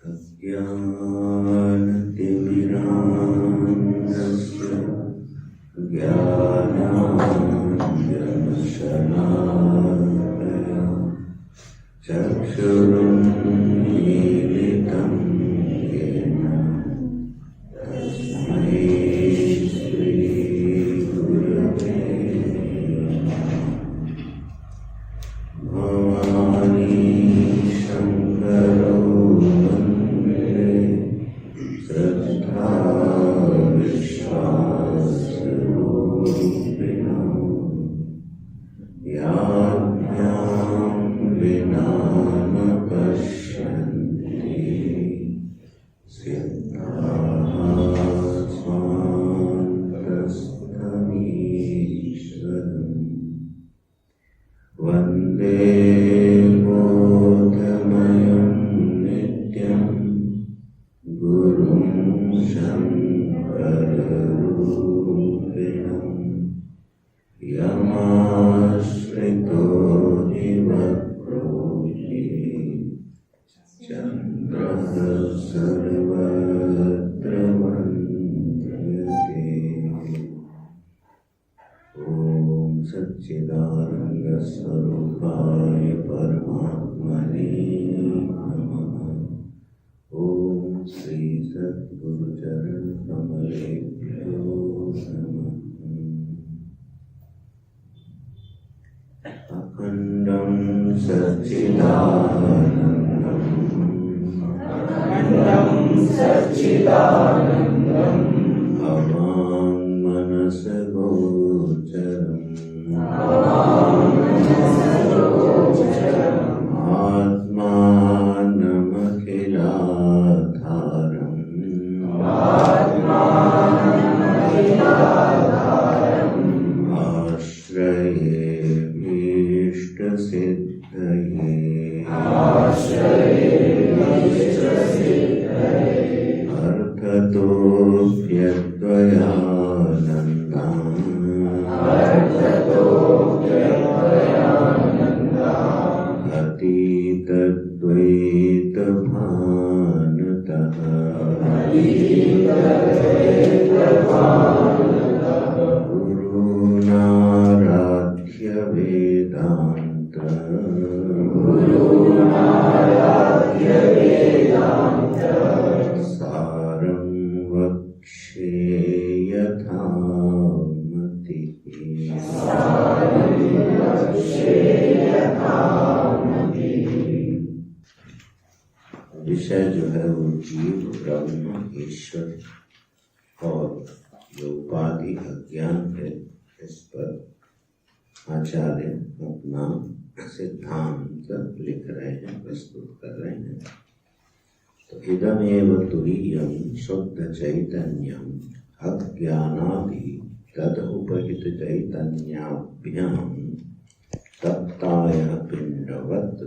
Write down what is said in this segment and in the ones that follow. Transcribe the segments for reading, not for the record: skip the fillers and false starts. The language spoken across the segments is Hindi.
अज्ञानतिमिरान्धस्य ज्ञानाञ्जनशलाकया चक्षुरुन्मीलितं येन तस्मै श्रीगुरवे भवानी शङ्करो वन्दे श्रद्धा विश्वासरूपिणो याज्ञां विना न पश्यन्ति सिद्धाः स्वान्तस्थमीश्वरम् वन्दे बोधमयं नित्यं गुरुं शङ्कररूपिणं यमाश्रितो हि वक्रोऽपि चन्द्रः सर्वत्र मन्यते। ॐ सच्चिदानन्दस्वरूपाय परमात्मने नमः। ॐ श्री सद्गुरुचरणकमलेभ्यो नमः। अखण्डं सच्चिदानन्दम् अवाङ्मनसगोचरम् आत्मानमखिलाधारम् आश्रये भीष्टसिद्धये अर्थतोऽप्यद्वयानन्दान् अतीतद्वैतभानतः गुरूणाराध्य वेदान्त सारं वक्ष्ये यथामतिः। विषय जो है वो जीव, ब्रह्म, ईश्वर और जो उपाधि अज्ञान है, इस पर आचार्य अपना सिद्धांत लिख रहे हैं, प्रस्तुत कर रहे हैं। तो इदमेव तुरीयं शुद्ध चैतन्यम अज्ञानादि तद उपहित चैतन्याभ्यां तत्तायः पिंडवत्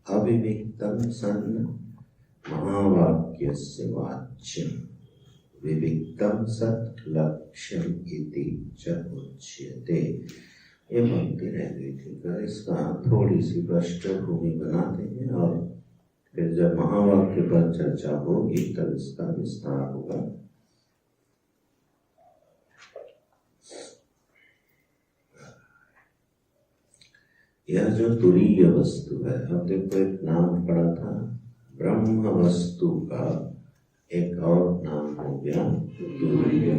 अविविक्तं सन् महावाक्यस्य वाच्यं विविक्तं सत् लक्ष्यम् इति च उच्यते। ये पंक्ति रह गई थी, तो इसका थोड़ी सी पृष्ठभूमि बनाते हैं और फिर जब महावाक्य पर चर्चा होगी तब इसका विस्तार होगा। यह जो तुरीय वस्तु है, अब देखो एक नाम पड़ा था ब्रह्म वस्तु का, एक और नाम हो गया तुरीय।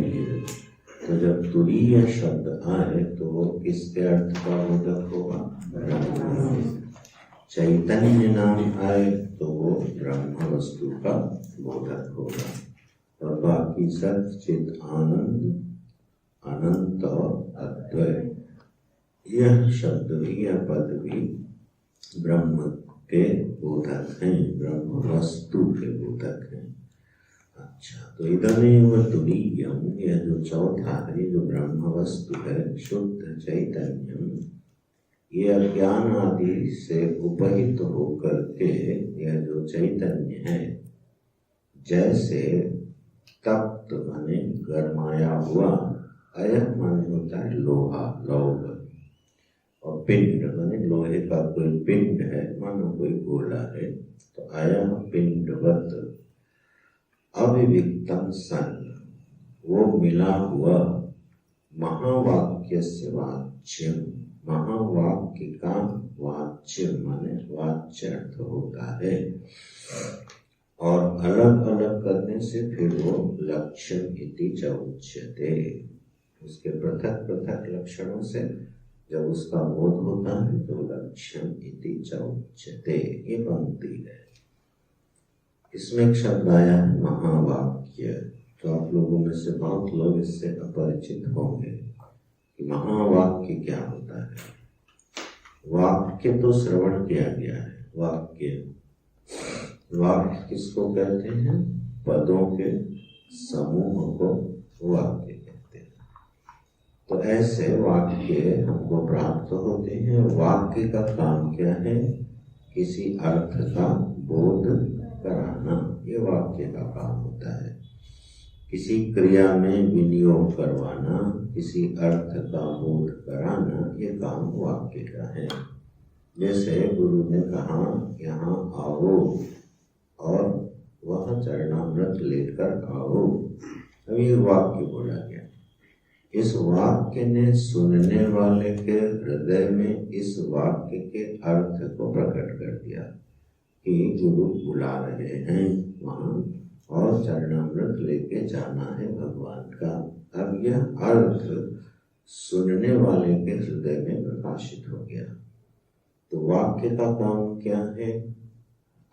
तो जब तुरीय शब्द आए तो वो किसके अर्थ का बोधक होगा? ब्रह्म। चैतन्य नाम आए तो वो ब्रह्म वस्तु का बोधक होगा। और बाकी सत, चित, आनंद, अनंत और अद्वय, यह शब्द भी, यह पद भी ब्रह्म के बोधक हैं, ब्रह्म वस्तु के बोधक हैं। अच्छा, तो इदमेव तुरीयम, यह जो चौथा है, जो ब्रह्म वस्तु है, शुद्ध चैतन्यम, ये अज्ञान आदि से उपहित होकर के यह जो चैतन्य है, जैसे तप्त माने गरमाया हुआ, अयह माने होता है लोहा, लौह, और पिंड माने लोहे का कोई पिंड है, मानो कोई गोला है, तो अयह पिंडवत अविविक्तम सन, वो मिला हुआ महावाक्य से वाच्य, महावाक्य का वाच्य माने वाच्य अर्थ होता है, और अलग अलग करने से फिर वो लक्षण इति च उच्यते, उसके पृथक पृथक लक्षणों से जब उसका बोध होता है तो लक्षण इति च उच्यते। ये पंक्ति है, इसमें एक शब्द आया है महावाक्य। तो आप लोगों में से बहुत लोग इससे अपरिचित होंगे कि महावाक्य क्या होता है। वाक्य तो श्रवण किया गया है, वाक्य किसको कहते हैं? पदों के समूह को वाक्य कहते हैं। तो ऐसे वाक्य हमको प्राप्त होते हैं। वाक्य का काम क्या है? किसी अर्थ का बोध कराना, ये वाक्य का काम होता है। किसी क्रिया में विनियोग करवाना, किसी अर्थ का बोध कराना, ये काम वाक्य का है। जैसे गुरु ने कहा यहाँ आओ और वह चरणामृत लेकर आओ, अभी वाक्य बोला गया। इस वाक्य ने सुनने वाले के हृदय में इस वाक्य के अर्थ को प्रकट कर दिया कि गुरु बुला रहे हैं वहाँ और चरणामृत लेके जाना है भगवान का। अब यह अर्थ सुनने वाले के हृदय में प्रकाशित हो गया। तो वाक्य का काम क्या है?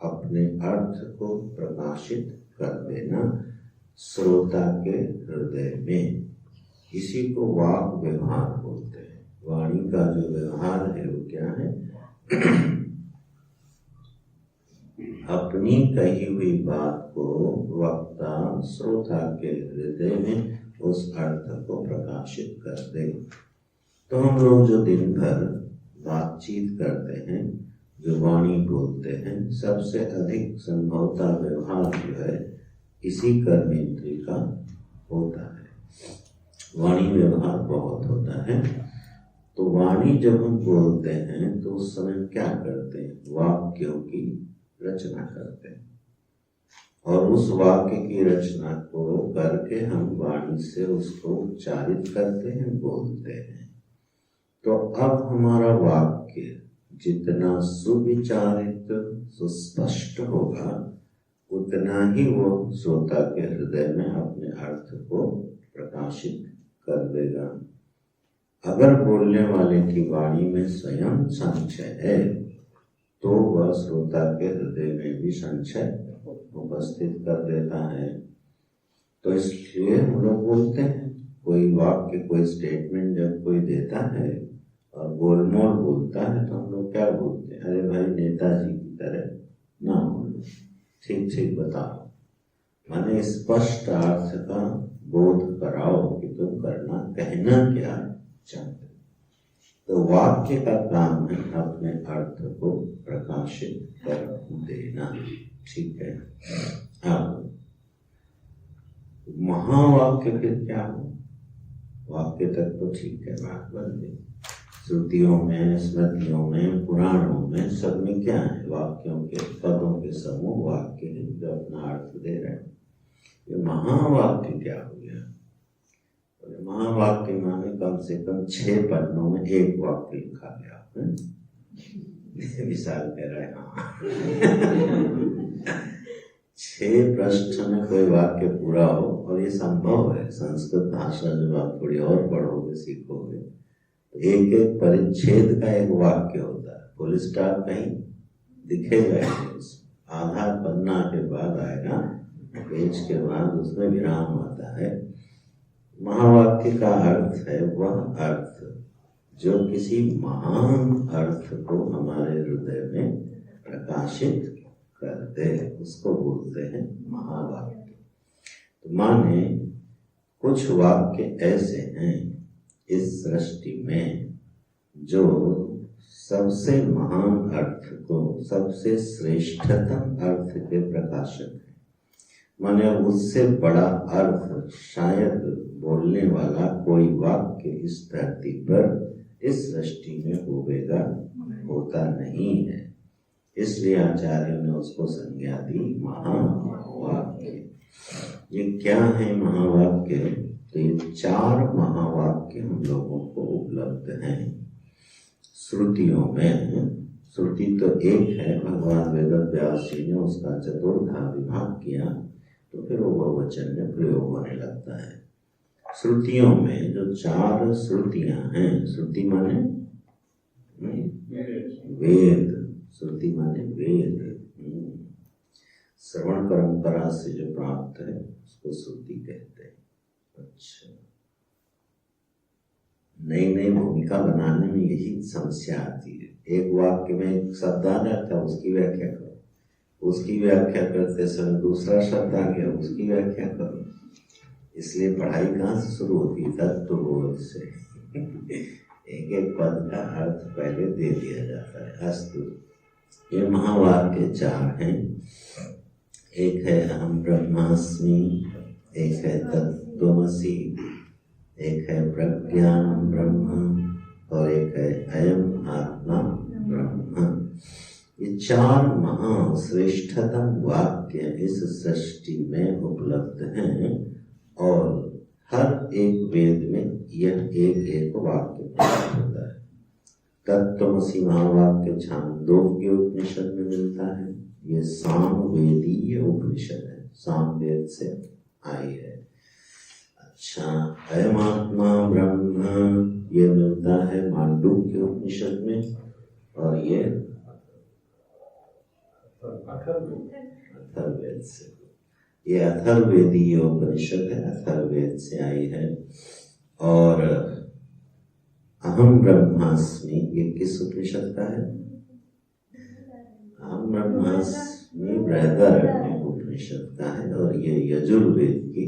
अपने अर्थ को प्रकाशित कर देना श्रोता के हृदय में। इसी को वाक व्यवहार बोलते हैं। वाणी का जो व्यवहार है वो क्या है? अपनी कही हुई बात को वक्ता श्रोता के हृदय में उस अर्थ को प्रकाशित कर दे। तो हम लोग जो दिन भर बातचीत करते हैं, जो वाणी बोलते हैं, सबसे अधिक संभवतः व्यवहार जो है इसी कर्मेंद्रिय का होता है। वाणी व्यवहार बहुत होता है। तो वाणी जब हम बोलते हैं तो उस समय क्या करते हैं? वाक्यों की रचना करते हैं और उस वाक्य की रचना को करके हम वाणी से उसको उच्चारित करते हैं, बोलते हैं। तो अब हमारा वाक्य जितना सुविचारित सुस्पष्ट होगा उतना ही वो श्रोता के हृदय में अपने अर्थ को प्रकाशित कर देगा। अगर बोलने वाले की वाणी में स्वयं संशय है तो वह श्रोता के हृदय में भी संशय उपस्थित कर देता है। तो इसलिए हम लोग बोलते हैं, कोई वाक्य कोई स्टेटमेंट जब कोई देता है और गोलमोल बोलता है तो हम लोग क्या बोलते हैं? अरे भाई नेताजी की तरह ना बोलो, ठीक ठीक बताओ, माने स्पष्ट अर्थ का बोध कराओ कि तुम करना कहना क्या चाहते। तो वाक्य का काम है अपने अर्थ को प्रकाशित कर देना। ठीक है। अब महावाक्य फिर क्या हो? वाक्य तक तो ठीक है, बात बन गई। श्रुतियों में, स्मृतियों में, पुराणों में, सब में क्या है? वाक्यों के पदों के समूह वाक्य है जो अपना अर्थ दे रहे हैं। ये महावाक्य क्या हो गया? महावाक्य माने कम से कम 6 पन्नों में एक वाक्य लिखा गया है। विशाल कह रहे हैं हाँ। 6 पृष्ठ में कोई वाक्य पूरा हो, और ये संभव है। संस्कृत भाषा जब आप थोड़ी और पढ़ोगे सीखोगे तो एक एक परिच्छेद का एक वाक्य होता है। फुल स्टॉप कहीं दिखेगा ही, आधा पन्ना के बाद आएगा, पेज के बाद उसमें विराम आता है। महावाक्य का अर्थ है वह अर्थ जो किसी महान अर्थ को हमारे हृदय में प्रकाशित कर दे, उसको बोलते हैं महावाक्य। तो माने कुछ वाक्य ऐसे हैं इस सृष्टि में जो सबसे महान अर्थ को, सबसे श्रेष्ठतम अर्थ के प्रकाशक है। माने उससे बड़ा अर्थ शायद बोलने वाला कोई वाक्य इस धरती पर, इस सृष्टि में होता नहीं है। इसलिए आचार्यों ने उसको संज्ञा दी महावाक्य। ये क्या है महावाक्य? तो ये 4 महावाक्य हम लोगों को उपलब्ध हैं श्रुतियों में। श्रुति तो एक है, भगवान वेद व्यास जी ने उसका चतुर्धा विभाग किया, तो फिर वो बहुवचन में प्रयोग होने लगता है। श्रुतियों में जो 4 श्रुतियां हैं, श्रुति माने वेद, श्रुति माने वेद, श्रवण परंपरा से जो प्राप्त है उसको श्रुति कहते हैं। अच्छा, नई नई भूमिका बनाने में यही समस्या आती है। एक वाक्य में एक शब्द आ जाता है, उसकी व्याख्या करो, उसकी व्याख्या करते समय दूसरा शब्द आ गया, उसकी व्याख्या करो। इसलिए पढ़ाई कहाँ से शुरू होती है? तत्वबोध से। एक एक पद का अर्थ पहले दे दिया जाता है। अस्तु, ये महावाक्य 4 हैं। एक है अहम ब्रह्मास्मि, एक है तत्त्वमसि, एक है प्रज्ञानम ब्रह्म और एक है अयम आत्मा ब्रह्म। ये 4 महाश्रेष्ठतम वाक्य इस सृष्टि में उपलब्ध हैं और हर एक वेद में यह एक वाक्य प्राप्त होता है। तत्त्वमसि महावाक्य छांदोग्य उपनिषद में मिलता है। ये सामवेदीय उपनिषद है, सामवेद से आई है। अच्छा, अयम आत्मा ब्रह्म ये मिलता है मांडुक्य उपनिषद में, और ये अथर्ववेद से। ये अथर्ववेदीय उपनिषद है, अथर्ववेद से आई है। और अहम ब्रह्मास्मि ये किस उपनिषद का है? अहम ब्रह्मास्मि बृहदारण्यक उपनिषद का है, और ये यजुर्वेद की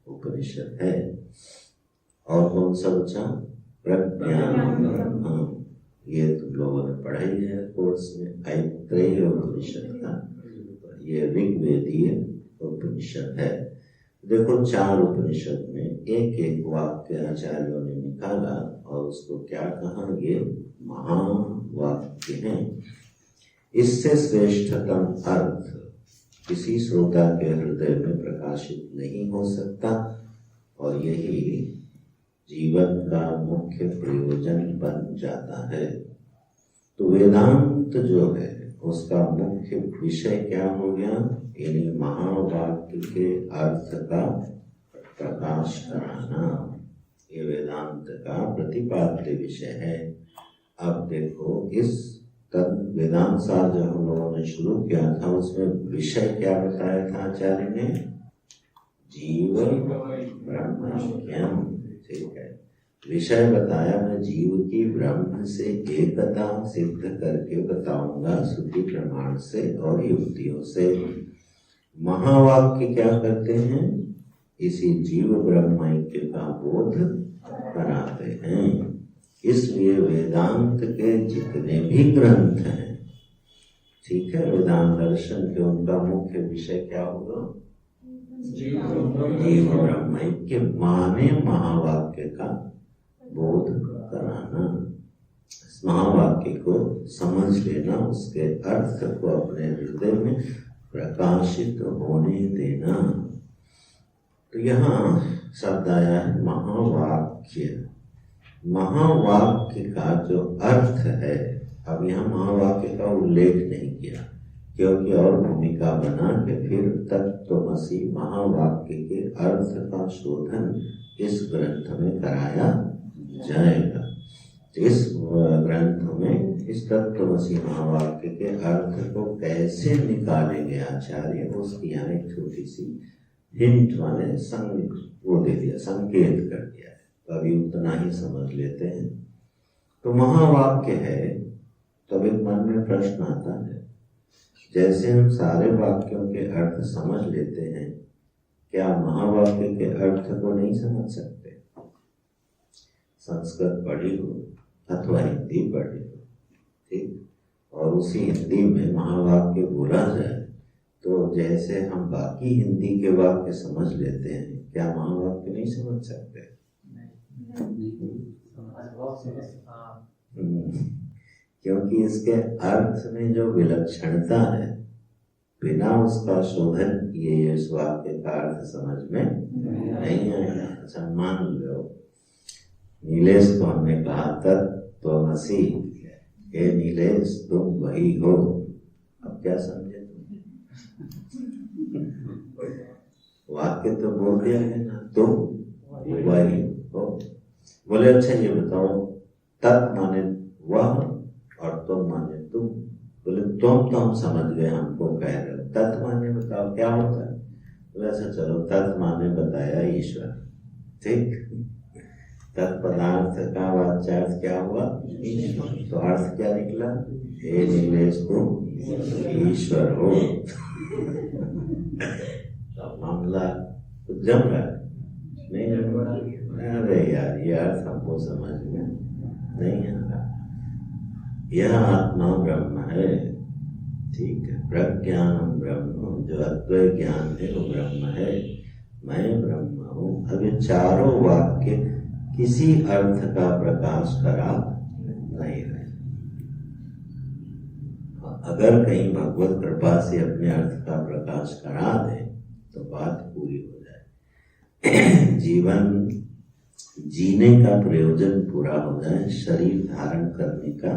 उपनिषद है। और कौन सा बचा? प्रज्ञानम ब्रह्म। ये तुम लोगों ने पढ़ाई है कोर्स में, ऐत्रेय उपनिषद का। ये ऋग्वेदीय उपनिषद है। देखो, 4 उपनिषद में एक एक वाक्य आचार्यों ने निकाला और उसको क्या कहा? ये महावाक्य हैं। इससे श्रेष्ठतम अर्थ किसी श्रोता के हृदय में प्रकाशित नहीं हो सकता, और यही जीवन का मुख्य प्रयोजन बन जाता है। तो वेदांत जो है उसका मुख्य विषय क्या हो गया? यानी महावाक्य के अर्थ का प्रकाश कराना, ये वेदांत का प्रतिपाद्य विषय है। अब देखो, इस वेदांत सार जो हम लोगों ने शुरू किया था, उसमें विषय क्या बताया था आचार्य ने? जीव ब्रह्मैक्यम। ठीक है, विषय बताया मैं जीव की ब्रह्म से एकता सिद्ध करके बताऊंगा श्रुति प्रमाण से और युक्तियों से। महावाक्य क्या करते हैं? इसी जीव ब्रह्मैक्य का बोध कराते हैं। इसलिए वेदांत के जितने भी ग्रंथ हैं, ठीक है, वेदांत दर्शन के, उनका मुख्य विषय क्या होगा? जीव ब्रह्मैक्य माने महावाक्य का बोध कराना, महावाक्य को समझ लेना, उसके अर्थ को अपने हृदय में प्रकाशित होने देना। तो यहाँ शब्द आया है महावाक्य। महावाक्य का जो अर्थ है, अब यहाँ महावाक्य का उल्लेख नहीं किया, क्योंकि और भूमिका बना के फिर तत्त्वमसि महावाक्य के अर्थ का शोधन इस ग्रंथ में कराया जाएगा। इस ग्रंथ में इस तत्त्वमसि महावाक्य के अर्थ को कैसे निकालेंगे आचार्य, उसकी यहाँ एक छोटी सी हिंट माने वो दे दिया, संकेत कर दिया है। तो अभी उतना ही समझ लेते हैं। तो महावाक्य है, तब एक मन में प्रश्न आता है, जैसे हम सारे वाक्यों के अर्थ समझ लेते हैं, क्या महावाक्य के अर्थ को नहीं समझ सकते? संस्कृत पढ़ी हो अथवा हिंदी पढ़ी हो, ठीक, और उसी हिंदी में महावाक्य बोला जाए, तो जैसे हम बाकी हिंदी के वाक्य समझ लेते हैं, क्या महावाक्य नहीं समझ सकते? क्योंकि इसके अर्थ में जो विलक्षणता है बिना उसका शोधन किए ये इस वाक्य का अर्थ समझ में नहीं आएगा। अच्छा मान लो नीलेश को हमने कहा तत्त्वमसि, हे नीलेश तुम वही हो, अब क्या समझे तुम? वाक्य तो बोल दिया है ना, तुम वही हो। बोले अच्छा ये बताओ तत् माने वह और तुम माने तुम। बोले तुम तो हम समझ गए, हमको कह रहे हो, तत् माने बताओ क्या होता है? बोले अच्छा चलो तत् माने बताया ईश्वर, ठीक। तत्पदार्थ का वाच्यार्थ क्या हुआ? ईश्वर। तो अर्थ क्या निकला? हे नीलेश तुम ईश्वर हो। मामला तो जम रहा है नहीं जम रहा? अरे यार ये अर्थ हमको समझ में नहीं आ रहा। यह आत्मा ब्रह्म है, ठीक है, प्रज्ञानम ब्रह्म, जो अद्वैत ज्ञान है वो ब्रह्म है, मैं ब्रह्म हूँ। अब ये चारों वाक्य किसी अर्थ का प्रकाश करा नहीं रहे। अगर कहीं भगवत कृपा से अपने अर्थ का प्रकाश करा दे तो बात पूरी हो जाए। जीवन जीने का प्रयोजन पूरा हो जाए, शरीर धारण करने का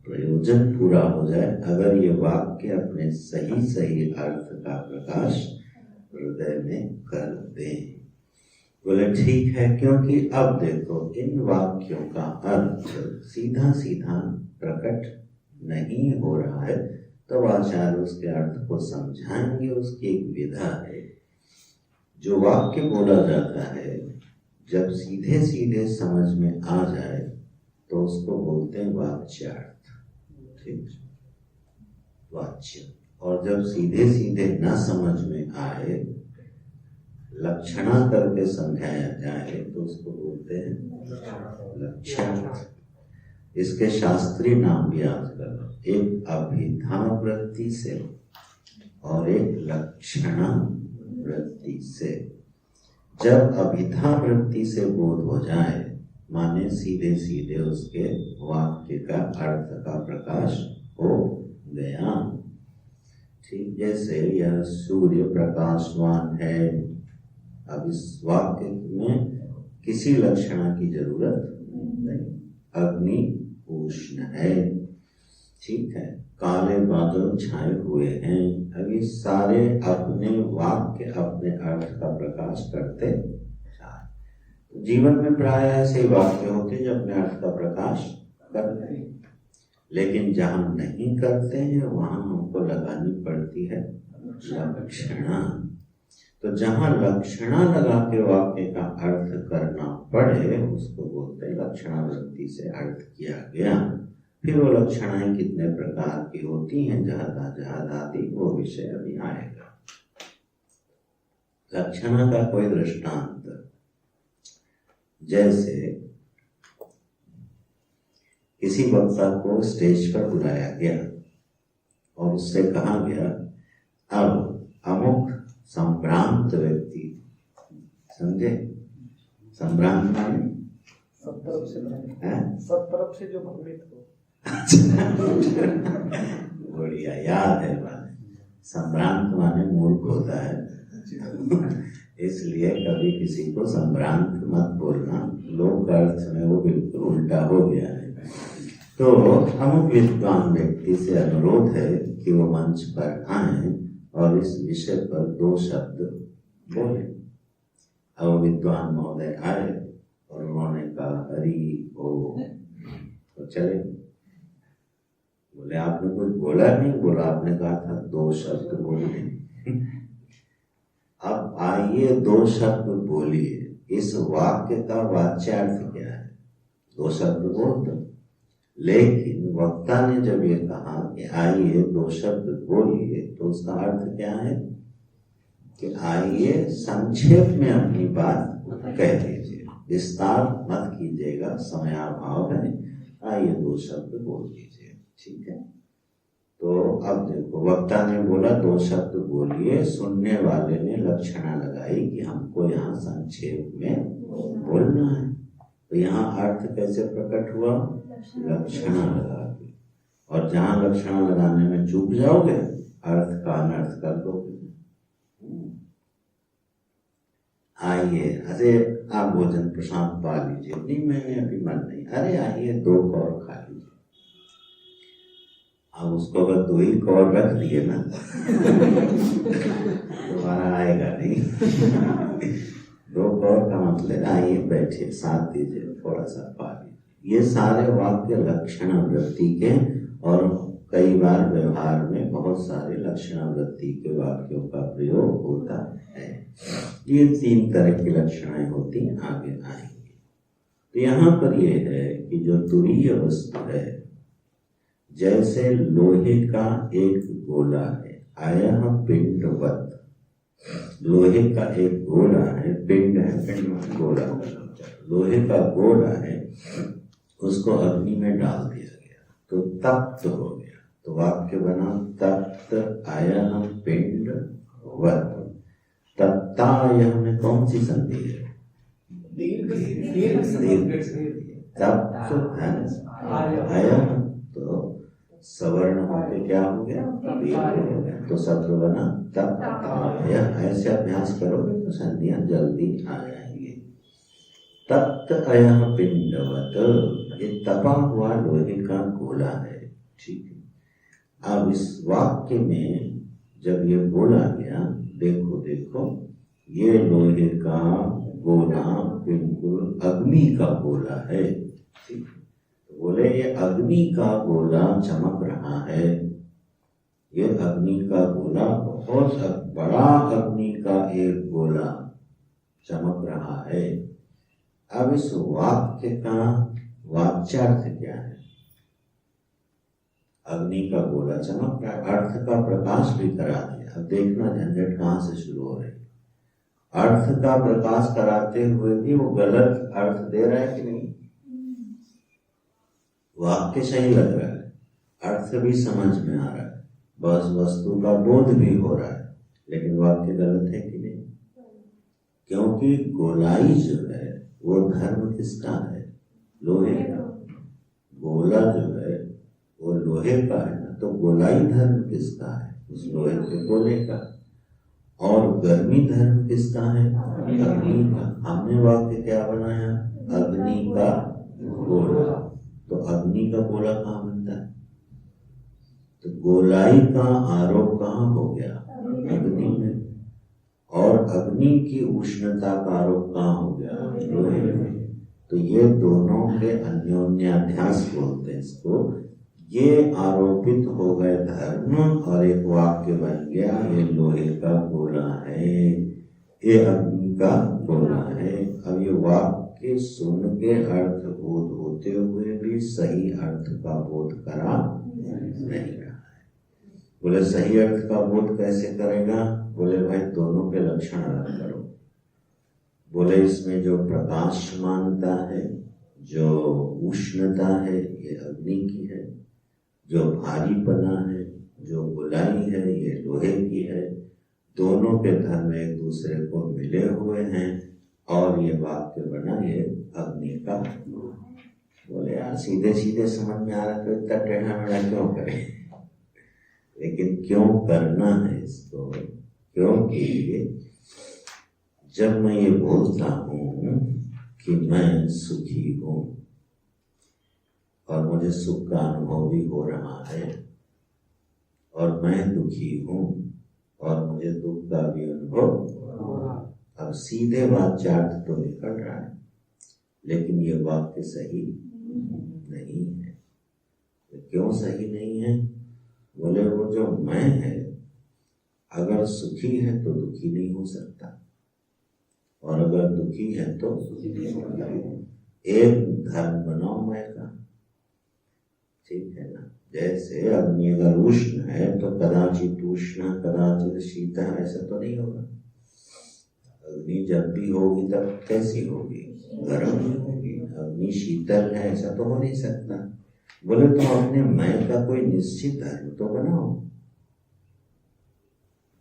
प्रयोजन पूरा हो जाए, अगर ये वाक्य अपने सही सही अर्थ का प्रकाश हृदय में कर दे। बोले ठीक है, क्योंकि अब देखो इन वाक्यों का अर्थ सीधा सीधा प्रकट नहीं हो रहा है, तो आचार्य उसके अर्थ को समझाएंगे। उसकी एक विधा है। जो वाक्य बोला जाता है जब सीधे सीधे समझ में आ जाए तो उसको बोलते हैं वाच्यार्थ, ठीक, वाच्य। और जब सीधे सीधे न समझ में आए, लक्षणा करके समझाया जाए तो उसको बोलते हैं लक्षणार्थ। इसके शास्त्रीय नाम भी याद करो, एक अभिधावृत्ति से और एक लक्षणा वृत्ति से। जब अभिधावृत्ति से बोध हो जाए, माने सीधे सीधे उसके वाक्य का अर्थ का प्रकाश हो गया, ठीक। जैसे यह सूर्य प्रकाशवान है, अब इस वाक्य में किसी लक्षणा की जरूरत नहीं। अग्नि उष्ण है, ठीक है, काले बादल छाए हुए हैं, अभी सारे अपने वाक्य अपने अर्थ का प्रकाश करते जाए। जीवन में प्राय ऐसे वाक्य होते हैं जो अपने अर्थ का प्रकाश करते हैं, लेकिन जहां नहीं करते हैं वहां हमको लगानी पड़ती है लक्षणा। तो जहां लक्षणा लगा के वाक्य का अर्थ करना पड़े उसको बोलते हैं लक्षणावृत्ति से अर्थ किया गया। फिर वो लक्षणाएं कितने प्रकार की होती हैं, जहाद आदि, वो विषय अभी आएगा। लक्षणा का कोई दृष्टांत, जैसे किसी वक्ता को स्टेज पर बुलाया गया और उससे कहा गया अब अमुक संभ्रांत व्यक्ति, समझे? संभ्रांत माने सब तरफ से जो भ्रमित हो। बढ़िया याद है बात। संभ्रांत माने मूर्ख होता है, इसलिए कभी किसी को संभ्रांत मत बोलना, लोक अर्थ में वो बिल्कुल उल्टा हो गया है। तो अमुक विद्वान व्यक्ति से अनुरोध है कि वो मंच पर आए और इस विषय पर 2 शब्द बोले। अब विद्वान महोदय आए और उन्होंने कहा हरि ओ, तो चले। बोले आपने कुछ बोला नहीं? बोला आपने कहा था 2 शब्द बोलने। अब आइए 2 शब्द बोलिए, इस वाक्य का वाच्यार्थ क्या है? 2 शब्द बोल दो। लेकिन वक्ता ने जब ये कहा कि आइए 2 शब्द बोलिए, तो उसका अर्थ क्या है कि आइए संक्षेप में अपनी बात कह दीजिए, विस्तार मत कीजिएगा, समयाभाव है, आइए 2 शब्द बोल दीजिए, ठीक है। तो अब देखो वक्ता ने बोला 2 शब्द बोलिए, सुनने वाले ने लक्षणा लगाई कि हमको यहाँ संक्षेप में बोलना है। तो यहाँ अर्थ कैसे प्रकट हुआ? लक्षणा लगा के। और जहाँ लक्षणा लगाने में चूक जाओगे अर्थ का अनर्थ कर दोगे। आइए, अरे आप भोजन प्रसाद पा लीजिए। नहीं, मैंने अभी मन नहीं। अरे आइए, 2 कौर खा लीजिए। अब उसको अगर 2 ही कौर रख दिए ना दोबारा आएगा नहीं। 2 कौर का मतलब आइए बैठिए, साथ दीजिए, थोड़ा सा पा लीजिए। ये सारे वाक्य लक्षण वृत्ति के, और कई बार व्यवहार में बहुत सारे लक्षण वृत्ति के वाक्यों का प्रयोग होता है। ये 3 तरह की लक्षणाएं होती हैं, आगे आएंगे। तो यहाँ पर यह है कि जो तुरीय वस्तु है, जैसे लोहे का एक गोला है, अयः पिंडवत्, लोहे का एक गोला है, पिंड है, पिंड गोला, लोहे का गोला है, उसको अग्नि में डाल दिया गया तो तप्त हो गया। तो वाक्य बना तप्त अयः पिंडवत्। तप्तायः में कौन सी संधि है? तप्त अयः, तो सवर्ण होके क्या हो गया? हो गया। तो शब्द बना तप्तायः। ऐसे अभ्यास करोगे तो संधियां जल्दी आ जाएंगी। तप्त अयः पिंडवत्, ये तपा हुआ लोहे का गोला है। ठीक है। अब इस वाक्य में जब ये बोला गया, देखो देखो, ये लोहे का गोला बिल्कुल अग्नि का गोला है। ठीक है। तो बोले ये अग्नि का गोला चमक रहा है। ये अग्नि का गोला, बहुत बड़ा अग्नि का एक गोला चमक रहा है। अब इस वाक्य का वाच्यार्थ क्या है? अग्नि का गोला चमक रहा है, अर्थ का प्रकाश भी करा दिया। अब देखना झंझट कहाँ से शुरू हो रही है। अर्थ का प्रकाश कराते हुए भी वो गलत अर्थ दे रहा है कि नहीं? वाक्य सही लग रहा है, अर्थ भी समझ में आ रहा है, बस वस्तु का बोध भी हो रहा है, लेकिन वाक्य गलत है कि नहीं? क्योंकि गोलाई जो है वो धर्म किसका है? लोहे का। गोला जो है वो लोहे का है ना, तो गोलाई धर्म किसका है? उस लोहे के गोले का। और गर्मी धर्म किसका है? अग्नि का। हमने वाक्य क्या बनाया? अग्नि का गोला। तो अग्नि का गोला कहाँ बनता है? तो गोलाई का आरोप कहाँ हो गया? अग्नि में। और अग्नि की उष्णता का आरोप कहाँ हो गया? लोहे में। तो ये दोनों के अन्योन्याध्यास बोलते हैं इसको। ये आरोपित हो गए धर्म, और एक वाक्य बन गया, ये लोहे का गोला है, ये अग्नि का गोला है। अब ये वाक्य सुन के अर्थ बोध होते हुए भी सही अर्थ का बोध करा नहीं रहा है। बोले सही अर्थ का बोध कैसे करेगा? बोले भाई दोनों के लक्षण अलग करो। बोले इसमें जो प्रकाशमानता है, जो उष्णता है, ये अग्नि की है। जो भारीपना है, जो गोलाई है, ये लोहे की है। दोनों के धर्म एक दूसरे को मिले हुए हैं, और ये वाक्य बना ये अग्नि का। बोले यार सीधे सीधे समझ में आ रहा, तो इतना टेढ़ा मेढ़ा क्यों करें? लेकिन क्यों करना है इसको? क्योंकि जब मैं ये बोलता हूँ कि मैं सुखी हूँ और मुझे सुख का अनुभव भी हो रहा है, और मैं दुखी हूँ और मुझे दुख का भी अनुभव, अब सीधे वाच्यार्थ तो निकल रहा है, लेकिन ये वाक्य सही नहीं है। तो क्यों सही नहीं है? बोले वो जो मैं है, अगर सुखी है तो दुखी नहीं हो सकता, और अगर दुखी है तो एक धर्म बनाओ मैं का। ठीक है ना? जैसे अग्नि अगर उष्ण है तो कदाचित उष्ण कदाचित शीतल, ऐसा तो नहीं होगा। अग्नि जब भी होगी तब कैसी होगी? गर्म होगी। अग्नि शीतल है ऐसा तो हो नहीं सकता। बोले तो अपने मैं का कोई निश्चित धर्म तो बनाओ।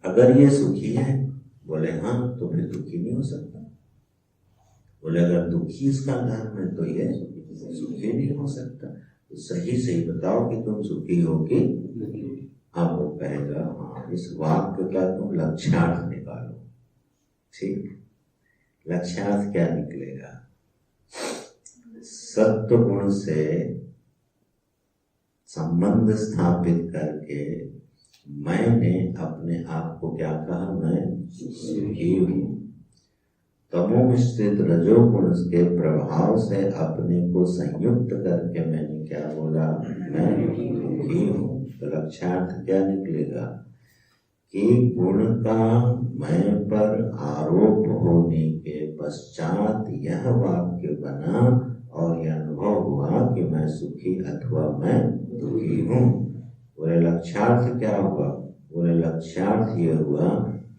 अगर ये सुखी है, बोले हाँ, तो फिर दुखी नहीं हो सकता। बोले अगर दुखी इसका धर्म है तो ये सुखी नहीं हो सकता। तो सही सही बताओ कि तुम सुखी हो कि अब वो कहेगा हाँ इस वाक्य का तुम लक्ष्यार्थ निकालो। ठीक, लक्ष्यार्थ क्या निकलेगा? सत्व गुण से संबंध स्थापित करके मैंने अपने आप को क्या कहा? मैं सुखी हूं। तमोमिश्रित रजोगुण के प्रभाव से अपने को संयुक्त करके मैंने क्या बोला? मैं दुखी हूं। तो लक्ष्यार्थ क्या निकलेगा कि गुण का मैं पर आरोप होने के पश्चात यह वाक्य बना और यह अनुभव हुआ कि मैं सुखी अथवा मैं दुखी हूँ। बोले लक्ष्यार्थ क्या हुआ? बोले लक्ष्यार्थ ये हुआ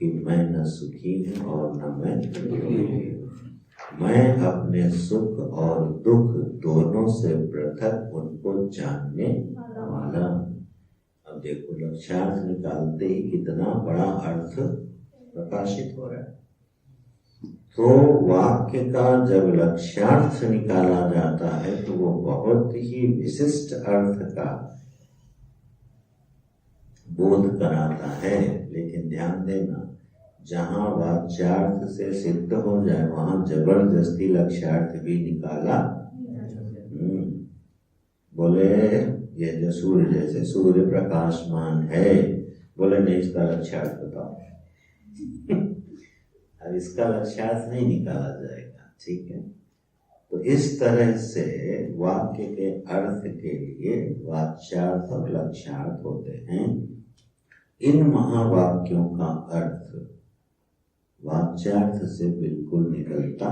कि मैं न सुखी हूँ और न मैं दुखी हूँ। मैं अपने सुख और दुख दोनों से पृथक उनको जानने वाला। अब देखो लक्ष्यार्थ निकालते ही कितना बड़ा अर्थ प्रकाशित हो रहा है। तो वाक्य का जब लक्ष्यार्थ निकाला जाता है तो वो बहुत ही विशिष्ट अर्थ का बोध कराता है। लेकिन ध्यान देना, जहां वाच्यार्थ से सिद्ध हो जाए वहां जबरदस्ती लक्ष्यार्थ भी निकाला। बोले ये जो सूर्य जैसे सूर्य प्रकाशमान है, बोले नहीं इसका लक्ष्यार्थ बताओ। अब इसका लक्ष्यार्थ नहीं निकाला जाएगा। ठीक है, तो इस तरह से वाक्य के अर्थ के लिए वाच्यार्थ और लक्ष्यार्थ होते हैं। इन महावाक्यों का अर्थ वाच्यार्थ से बिल्कुल निकलता।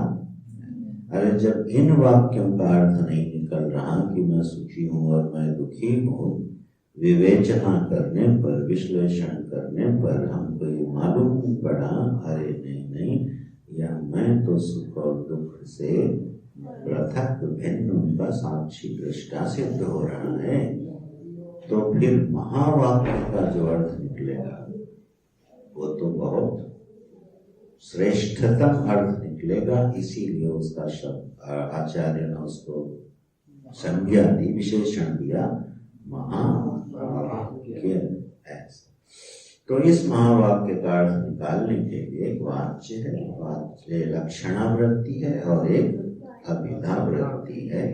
अरे जब इन वाक्यों का अर्थ नहीं निकल रहा कि मैं सुखी हूं और मैं दुखी हूं, विवेचना करने पर, विश्लेषण करने पर हमको ये मालूम पड़ा, अरे नहीं, या मैं तो सुख और दुख से पृथक भिन्न उनका साक्षी दृष्टा सिद्ध हो रहा है। तो फिर महावाक्य का जो अर्थ निकलेगा वो तो बहुत श्रेष्ठतम अर्थ निकलेगा। इसीलिए उसका शब्द आचार्य ने उसको संज्ञा दी, विशेषण दिया महावाक्य। ऐसा तो इस महावाक्य का अर्थ निकालने के लिए एक वाच्य है, वाच्य लक्षणावृत्ति है और एक अभिधावृत्ति है,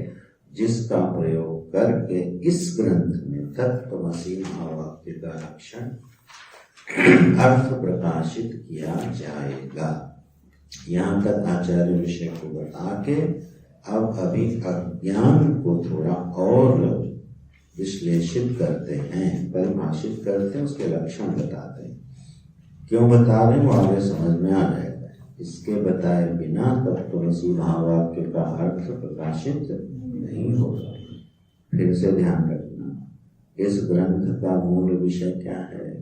जिसका प्रयोग करके इस ग्रंथ में तत्त्वमसि महावाक्य का लक्षण अर्थ प्रकाशित किया जाएगा। यहाँ तक आचार्य विषय को बता के अब अभी अज्ञान को थोड़ा और विश्लेषित करते हैं, परिभाषित करते हैं, उसके लक्षण बताते हैं। क्यों बता रहे हैं वो आगे समझ में आ जाएगा। इसके बताए बिना तत्त्वमसि महावाक्य का अर्थ प्रकाशित नहीं होगा। फिर से ध्यान रखना, इस ग्रंथ का मूल विषय क्या है?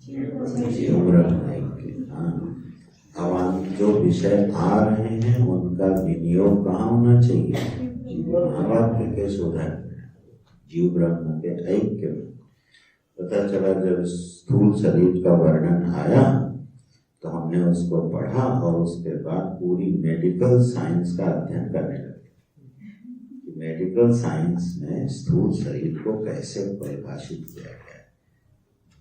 जीव ब्रह्म ऐक्य। अब जो विषय आ रहे हैं उनका विनियोग कहाँ होना चाहिए? महावाक्य के शोधन, जीव ब्रह्म के ऐक्य में। पता चला जब स्थूल शरीर का वर्णन आया तो हमने उसको पढ़ा और उसके बाद पूरी मेडिकल साइंस का अध्ययन करने लगे। मेडिकल साइंस में स्थूल शरीर को कैसे परिभाषित किया गया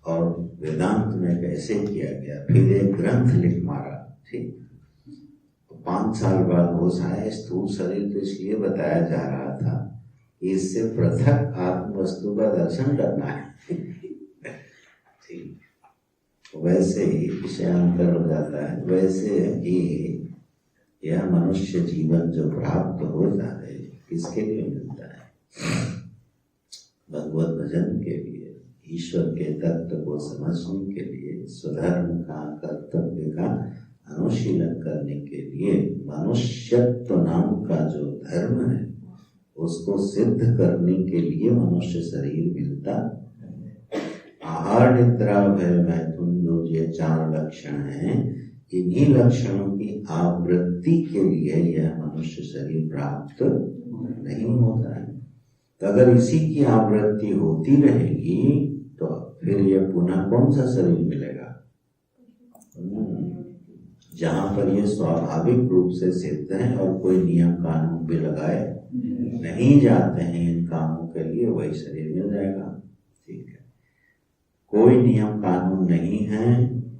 और वेदांत में कैसे किया गया। फिर एक ग्रंथ लिख मारा। ठीक, तो 5 साल बाद होश आया, स्थूल शरीर तो इसलिए बताया जा रहा था कि इससे पृथक आत्म वस्तु का दर्शन करना है। ठीक, वैसे ही विषयांतर हो जाता है। वैसे ही यह मनुष्य जीवन जो प्राप्त होता है किसके लिए मिलता है? भगवत भजन के लिए, ईश्वर के तत्व को समझने के लिए, स्वधर्म का, कर्तव्य का अनुशीलन करने के लिए, मनुष्यत्व नाम का जो धर्म है उसको सिद्ध करने के लिए मनुष्य शरीर मिलता। आहार, निद्रा, भय, मैथुन, जो ये 4 लक्षण हैं, इन्हीं लक्षणों की आवृत्ति के लिए यह मनुष्य शरीर प्राप्त नहीं होता है। तो अगर इसी की आवृत्ति होती रहेगी तो फिर यह पुनः कौन सा शरीर मिलेगा? जहां पर ये स्वाभाविक रूप से सिद्ध है और कोई नियम कानून भी लगाए नहीं जाते हैं इन कामों के लिए, वही शरीर मिल जाएगा। ठीक है, कोई नियम कानून नहीं है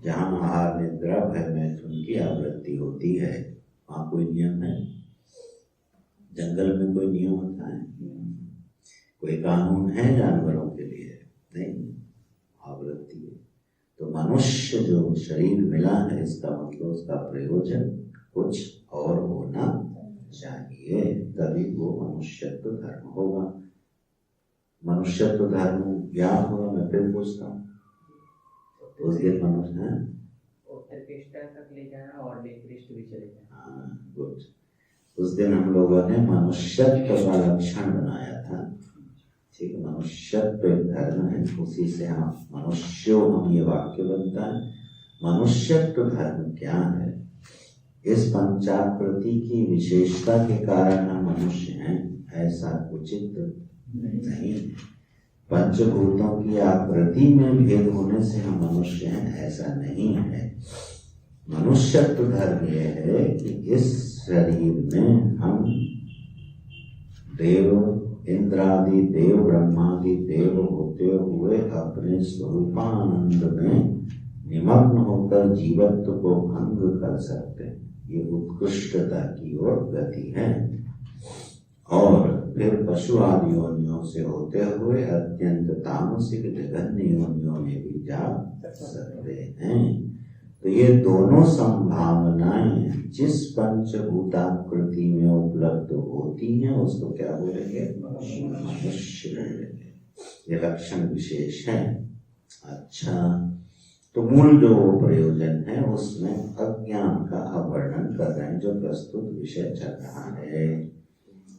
जहाँ आहार निद्रा भय मैथुन की आवृत्ति होती है, वहाँ कोई नियम है? जंगल में कोई नियम होता है? कोई कानून है जानवरों के लिए? नहीं, आवृत्ति है। तो मनुष्य जो शरीर मिला है, इसका मतलब उसका प्रयोजन कुछ और होना चाहिए, तभी वो मनुष्यत्व धर्म होगा। मनुष्यत्व धर्म ज्ञान होगा। मैं फिर पूछता हूँ, उस दिन मनुष्य है तक ले जाना और निकृष्ट भी चले जाना। हाँ, गुड। उस दिन हम लोगों ने मनुष्यत्व का लक्षण बनाया था, ठीक है। मनुष्यत्व एक धर्म है, उसी से हम मनुष्यो, हम ये वाक्य बनता है। मनुष्यत्व धर्म क्या है? इस पंचाकृति की विशेषता के कारण हम मनुष्य हैं, ऐसा उचित नहीं। पंचभूतों की आकृति में भेद होने से हम मनुष्य हैं, ऐसा नहीं है। मनुष्यत्व धर्म यह है कि इस शरीर में हम देव, इंद्रादि देव, ब्रह्मादि देव होते हुए अपने स्वरूपानंद में निमग्न होकर जीवत्व को भंग कर सकते हैं। ये उत्कृष्टता की ओर गति है। और फिर पशु आदि योनियों से होते हुए अत्यंत तामसिक जघन्य योनियों में भी जा सकते हैं। तो ये दोनों संभावनाएं जिस पंचभूताकृति में उपलब्ध होती हैं, उसको क्या बोलेंगे? मनुष्य बोलेंगे। ये लक्षण विशेष है। अच्छा, तो मूल जो प्रयोजन है उसमें अज्ञान का वर्णन कर रहे हैं, जो प्रस्तुत विषय चल रहा है।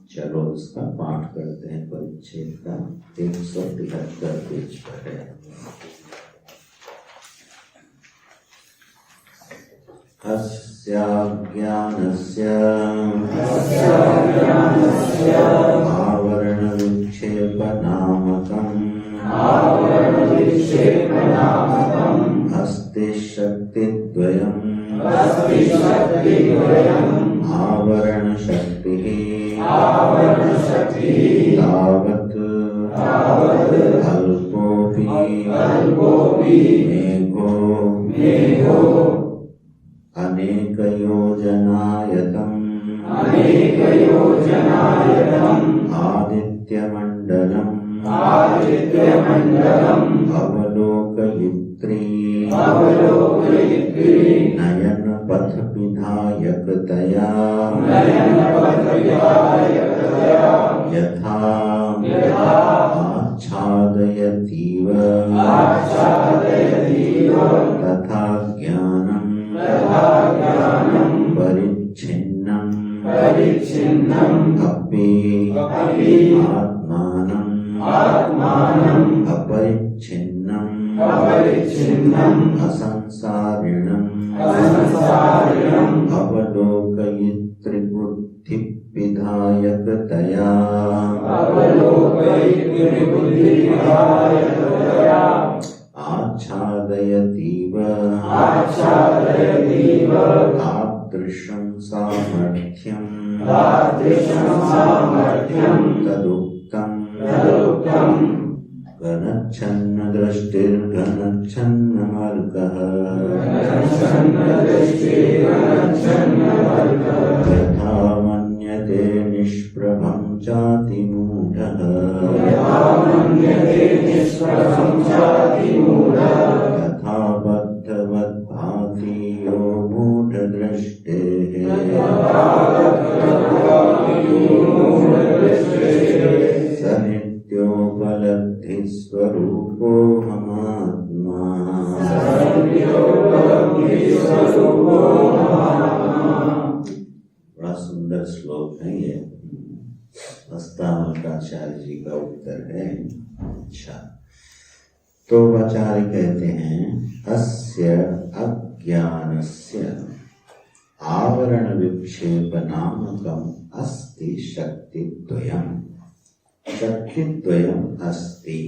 चलो उसका पाठ करते हैं। परिच्छेद का 173 पेज पर है। अस्याज्ञानस्य आवरणविक्षेपनामकम् अस्ति शक्तिद्वयम् आवरणशक्तिः तावत् अल्पोऽपि मेघो अनेकयोजनायतम् आदित्यमण्डलम् अवलोकयित्री नयनपथविधायकतया यथा आच्छादयतीव तथा ज्ञानम् परिच्छिन्नम् अपि आत्मानम् अपरिच्छिन्नम् असंसारिणम् अवलोकयित्री बुद्धिविधायकतया आच्छादयतीव तादृशं सामर्थ्यम् तदुक्तम् घनच्छन्न दृष्टिर्घनच्छन्नमर्कः यथा मन्यते निष्प्रभं चातिमूढः तथा बद्धवद्भाति यो मूढदृष्टेः स नित्योपलब्धिस्वरूपो हमात्मा। बड़ा सुंदर श्लोक है ये, हस्तामलकाचार्य जी का उत्तर है। अच्छा, तो आचार्य कहते हैं अस्य अज्ञानस्य आवरण विक्षेपनामकम् अस्ति शक्तिद्वयम्। शक्तिद्वयम् अस्ति,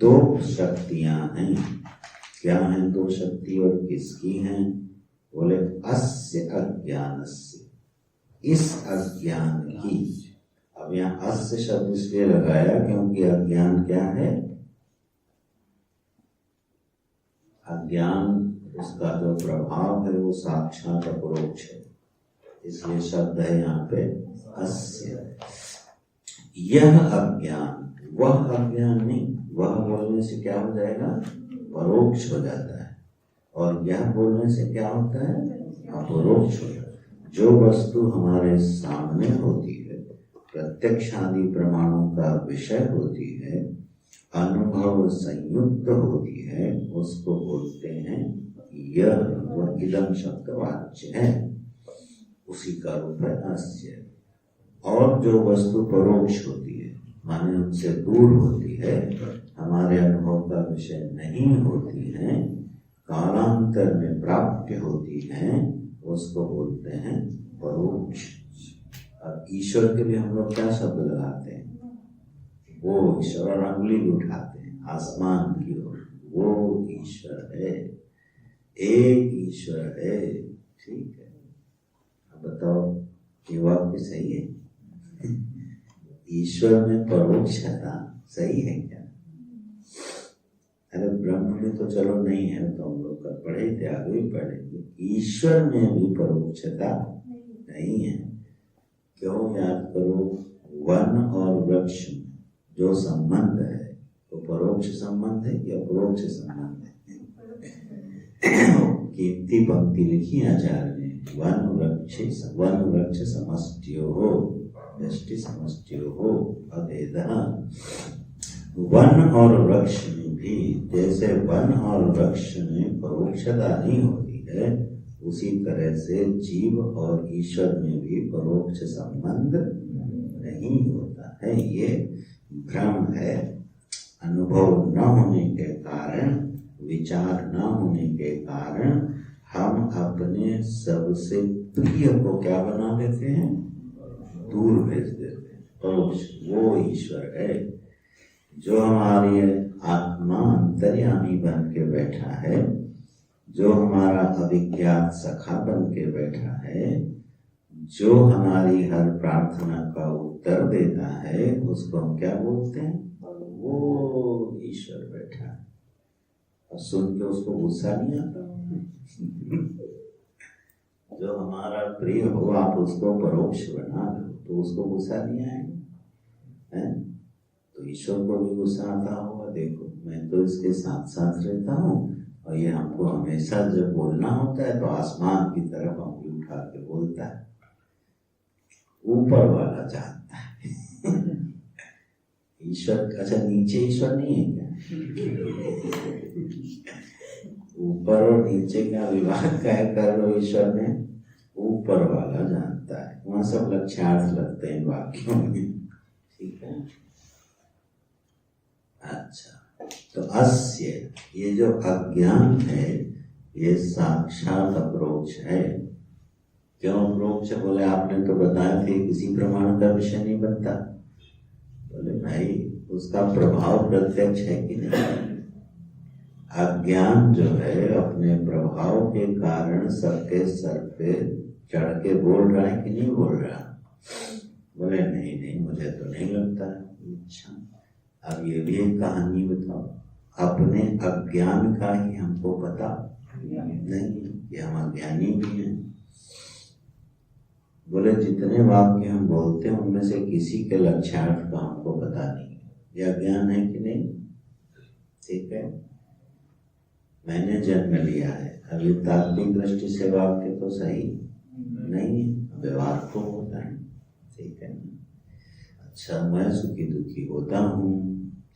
दो शक्तियां हैं। क्या हैं दो शक्ति और किसकी हैं? बोले अस्य अज्ञानस्य, इस अज्ञान की। अब यहाँ अस्य शब्द इसलिए लगाया क्योंकि अज्ञान क्या है? अज्ञान, उसका जो प्रभाव है वो साक्षात अपरोक्ष है, इसलिए शब्द है यहाँ पे अस्य। यह अज्ञान, वह अज्ञान नहीं, वह बोलने से क्या हो जाएगा, परोक्ष हो जाता है, और यह बोलने से क्या होता है, अपरोक्ष हो जाता है। जो वस्तु हमारे सामने होती है, प्रत्यक्ष आदि प्रमाणों का विषय होती है, अनुभव संयुक्त होती है, उसको बोलते हैं यह, वह इदम शब्द वाच्य है, उसी का रूप है अस्य। और जो वस्तु परोक्ष होती है, माने उनसे दूर होती है, हमारे अनुभव का विषय नहीं होती है, कालांतर में प्राप्य होती है, उसको बोलते हैं परोक्ष। अब ईश्वर के लिए हम लोग क्या शब्द लगाते हैं, वो ईश्वर, और अंगुली उठाते हैं आसमान की ओर, वो ईश्वर है, एक ईश्वर है। ठीक है, अब बताओ ये वाक्य सही है? ईश्वर में परोक्षता सही है क्या? अरे ब्रह्म में तो चलो नहीं है, तो हम लोग का पढ़े थे, आगे भी पढ़ेंगे। ईश्वर में भी परोक्षता नहीं है। क्यों? याद करो, वन और वृक्ष में जो संबंध है वो परोक्ष संबंध है या अपरोक्ष संबंध है? कीर्ति पंक्ति लिखी आचार्य ने, वन वृक्ष समष्टियो हो, व्यष्टि समष्टियो हो अभेदः। वन और वृक्ष में भी जैसे वन और वृक्ष में परोक्षता नहीं होती है, उसी तरह से जीव और ईश्वर में भी परोक्ष संबंध नहीं होता है। ये भ्रम है। अनुभव न होने के कारण, विचार न होने के कारण हम अपने सबसे प्रिय को क्या बना देते हैं, दूर भेज देते हैं। परोक्ष वो ईश्वर है जो हमारी आत्मा अंतर्यामी बन के बैठा है, जो हमारा अविज्ञात सखा बन के बैठा है, जो हमारी हर प्रार्थना का उत्तर देता है, उसको हम क्या बोलते हैं, वो ईश्वर बैठा है। और सुन के उसको गुस्सा नहीं आता? जो हमारा प्रिय हो, आप उसको परोक्ष बना दो तो उसको गुस्सा नहीं आएगा, है? तो ईश्वर को भी गुस्सा आता होगा। देखो, मैं तो इसके साथ साथ रहता हूँ, और ये हमको हमेशा जब बोलना होता है तो आसमान की तरफ उंगली उठा के बोलता है। ऊपर वाला जानता है। ईश्वर, अच्छा नीचे ईश्वर नहीं है क्या? ऊपर और नीचे का विभाग क्या कर लो ईश्वर ने, ऊपर वाला जानता है। वहां सब लक्ष्यार्थ लगते हैं वाक्यों में। ठीक है, अच्छा, तो अस्य, ये जो अज्ञान है, ये साक्षात अपरोक्ष है। क्यों अपरोक्ष बोले? आपने तो बताया थे किसी प्रमाण का विषय नहीं बनता। बोले भाई, उसका प्रभाव प्रत्यक्ष है कि नहीं? अज्ञान जो है अपने प्रभाव के कारण सबके सर पे चढ़ के बोल रहा है कि नहीं बोल रहा? बोले नहीं नहीं, मुझे तो नहीं लगता है। अच्छा, अब ये भी एक कहानी बताओ, अपने अज्ञान का ही हमको पता नहीं कि हम अज्ञानी भी हैं। बोले जितने वाक्य हम बोलते हैं उनमें से किसी के लक्ष्यार्थ का हमको पता नहीं। ये अज्ञान है कि नहीं? ठीक है, मैंने जन्म लिया है, अभी तात्विक दृष्टि से वाक्य तो सही नहीं, व्यवहार को होता है। ठीक है, अच्छा, मैं सुखी दुखी होता हूँ,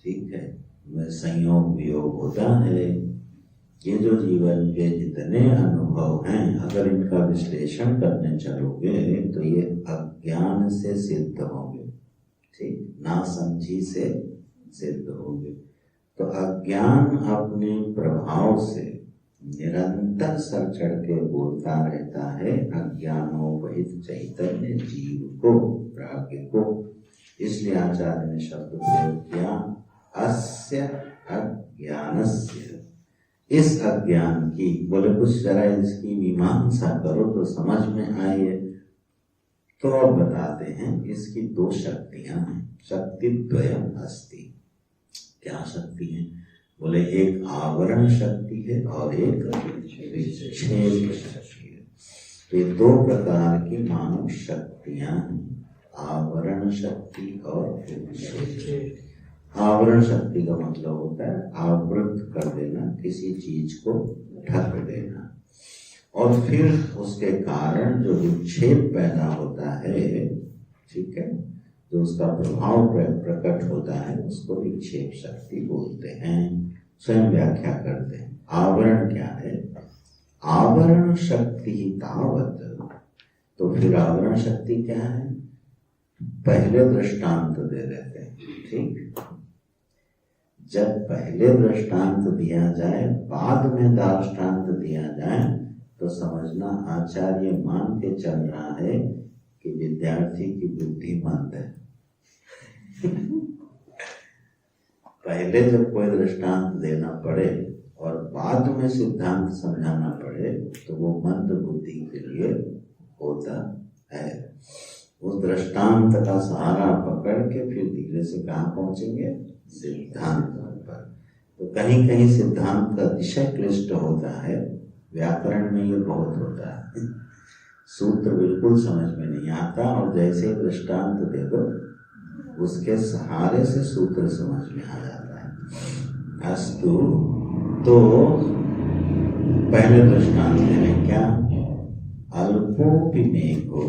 ठीक है, मैं संयोग वियोग होता है। ये जो जीवन के जितने अनुभव हैं, अगर इनका विश्लेषण करने चलोगे तो ये अज्ञान से सिद्ध होंगे। ठीक, ना समझी से सिद्ध होंगे। तो अज्ञान अपने प्रभाव से निरंतर सर चढ़ के बोलता रहता है अज्ञानोपहित चैतन्य जीव को, प्राज्ञ को। इसलिए आचार्य ने शब्द प्रयोग किया अस्य अज्ञानस्य, इस अज्ञान की। बोले कुछ जरा इसकी मीमांसा करो तो समझ में आए। तो अब बताते हैं, इसकी दो शक्तियां हैं। शक्ति द्वयम अस्ति। क्या शक्ति है? बोले एक आवरण शक्ति है और एक विक्षेप शक्ति है। तो ये दो प्रकार की मानव शक्तियां हैं, आवरण शक्ति और विक्षेप। आवरण शक्ति का मतलब होता है आवृत कर देना, किसी चीज को ढक देना, और फिर उसके कारण जो विक्षेप पैदा होता है, ठीक है, जो उसका प्रभाव प्रकट होता है, उसको विक्षेप शक्ति बोलते हैं। स्वयं व्याख्या करते हैं। आवरण क्या है? आवरण शक्ति तावत। तो फिर आवरण शक्ति क्या है? पहले दृष्टांत दे देते हैं, ठीक। जब पहले दृष्टांत दिया जाए, बाद में दृष्टांत दिया जाए, तो समझना आचार्य मान के चल रहा है कि विद्यार्थी की बुद्धि मंद है। पहले जब कोई दृष्टांत देना पड़े और बाद में सिद्धांत समझाना पड़े, तो वो मंद बुद्धि के लिए होता है। उस दृष्टांत का सहारा पकड़ के फिर धीरे से कहाँ पहुंचेंगे? सिद्धांत पर। तो कहीं कहीं सिद्धांत का विषय क्लिष्ट होता है, व्याकरण में ये बहुत होता है, सूत्र बिल्कुल समझ में नहीं आता, और जैसे दृष्टांत दे दो उसके सहारे से सूत्र समझ में आ जाता है। अस्तु, तो पहले दृष्टांत में क्या? अल्पोपि मेघो।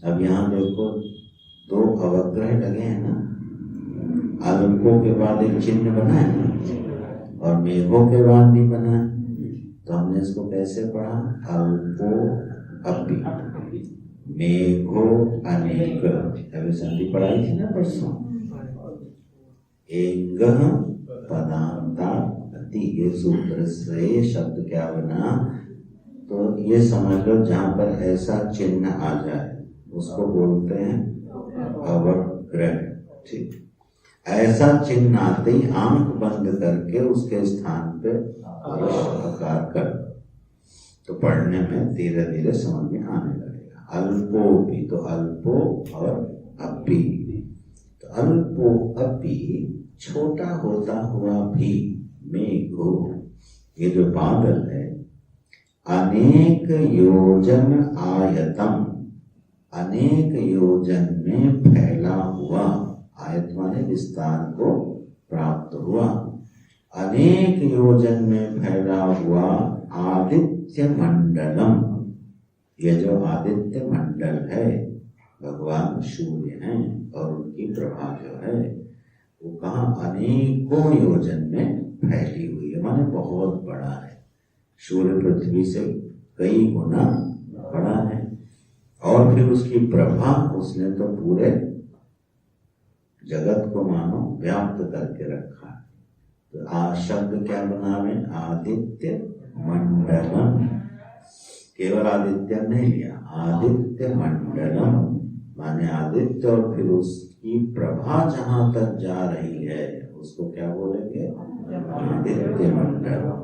अब यहाँ देखो दो अवग्रह लगे हैं ना, अल्पो के बाद एक चिन्ह बना है ना, और मेघों के बाद भी बना है। तो हमने इसको कैसे पढ़ा? अल्पो अपि मेघो अनेक। अभी संधि पढ़ाई थी ना परसों। एक पदांता अति, ये सूत्र से शब्द क्या बना? तो ये समझ लो जहाँ पर ऐसा चिन्ह आ जाए उसको बोलते हैं अवग्रह, ठीक। ऐसा चिन्ह आते ही आंख बंद करके उसके स्थान पे आकार कर, तो पढ़ने में धीरे धीरे समझ में आने लगेगा। अल्पो भी, तो अल्पो और अपि। तो अल्पो अपि, छोटा होता हुआ भी, मेघो, ये जो बादल है, अनेक योजन आयतम, अनेक योजन में फैला हुआ, आयत माने विस्तार को प्राप्त हुआ, अनेक योजन में फैला हुआ आदित्य मंडलम। ये जो आदित्य मंडल है, भगवान सूर्य हैं, और उनकी प्रभा जो है वो कहाँ? अनेकों योजन में फैली हुई है, माने बहुत बड़ा है। सूर्य पृथ्वी से कई गुना बड़ा है, और फिर उसकी प्रभा, उसने तो पूरे जगत को मानो व्याप्त करके रखा। तो शब्द क्या बना में? आदित्य मंडलम। केवल आदित्य नहीं लिया, आदित्य मंडलम माने आदित्य, और फिर उसकी प्रभा जहां तक जा रही है उसको क्या बोलेंगे? आदित्य मंडलम।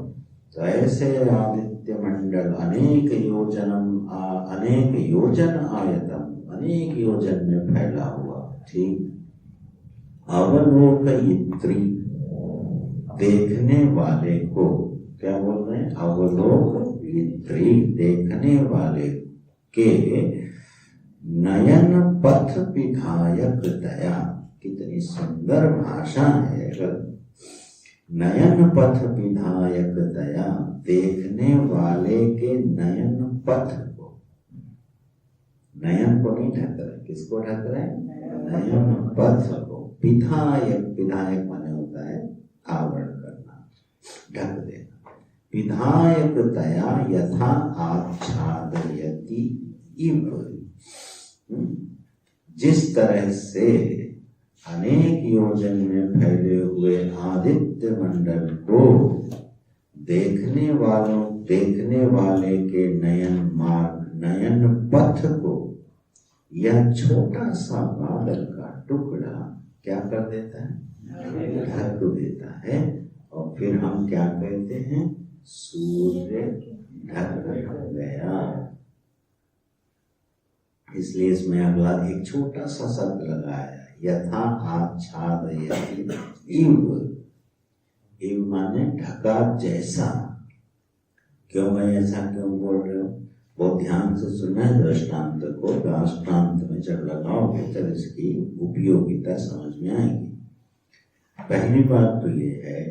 तो ऐसे आदित्य मंडल अनेक योजनम, अनेक योजन आयतम, अनेक योजन में फैला हुआ, ठीक। अवलोकयित्री, देखने वाले को क्या बोल रहे हैं? अवलोकयित्री, देखने वाले के नयन पथ विधायक दया। कितनी सुंदर भाषा है। नयन पथ विधायक दया, देखने वाले के नयन पथ को, नयन को नहीं ढक रहे, किसको ढक रहे हैं? नयन पथ को। विधायक, विधायक माने होता है आवरण करना, ढक देना। विधायक दया यथा आच्छादयति इव, जिस तरह से अनेक योजन में फैले हुए आदित्य मंडल को देखने वाले के नयन मार्ग, नयन पथ को यह छोटा सा बादल का टुकड़ा क्या कर देता है? ढक देता है। और फिर हम क्या कहते हैं? सूर्य ढक गया। इसलिए इसमें अगला एक छोटा सा शब्द लगाया, यथा आच्छादयति इव। इव माने ढका जैसा। क्यों मैं ऐसा क्यों बोल रहे हो? बहुत ध्यान से सुनना है दृष्टांत को। दृष्टांत में जब लगाओगे तब इसकी उपयोगिता समझ में आएगी। पहली बात तो ये है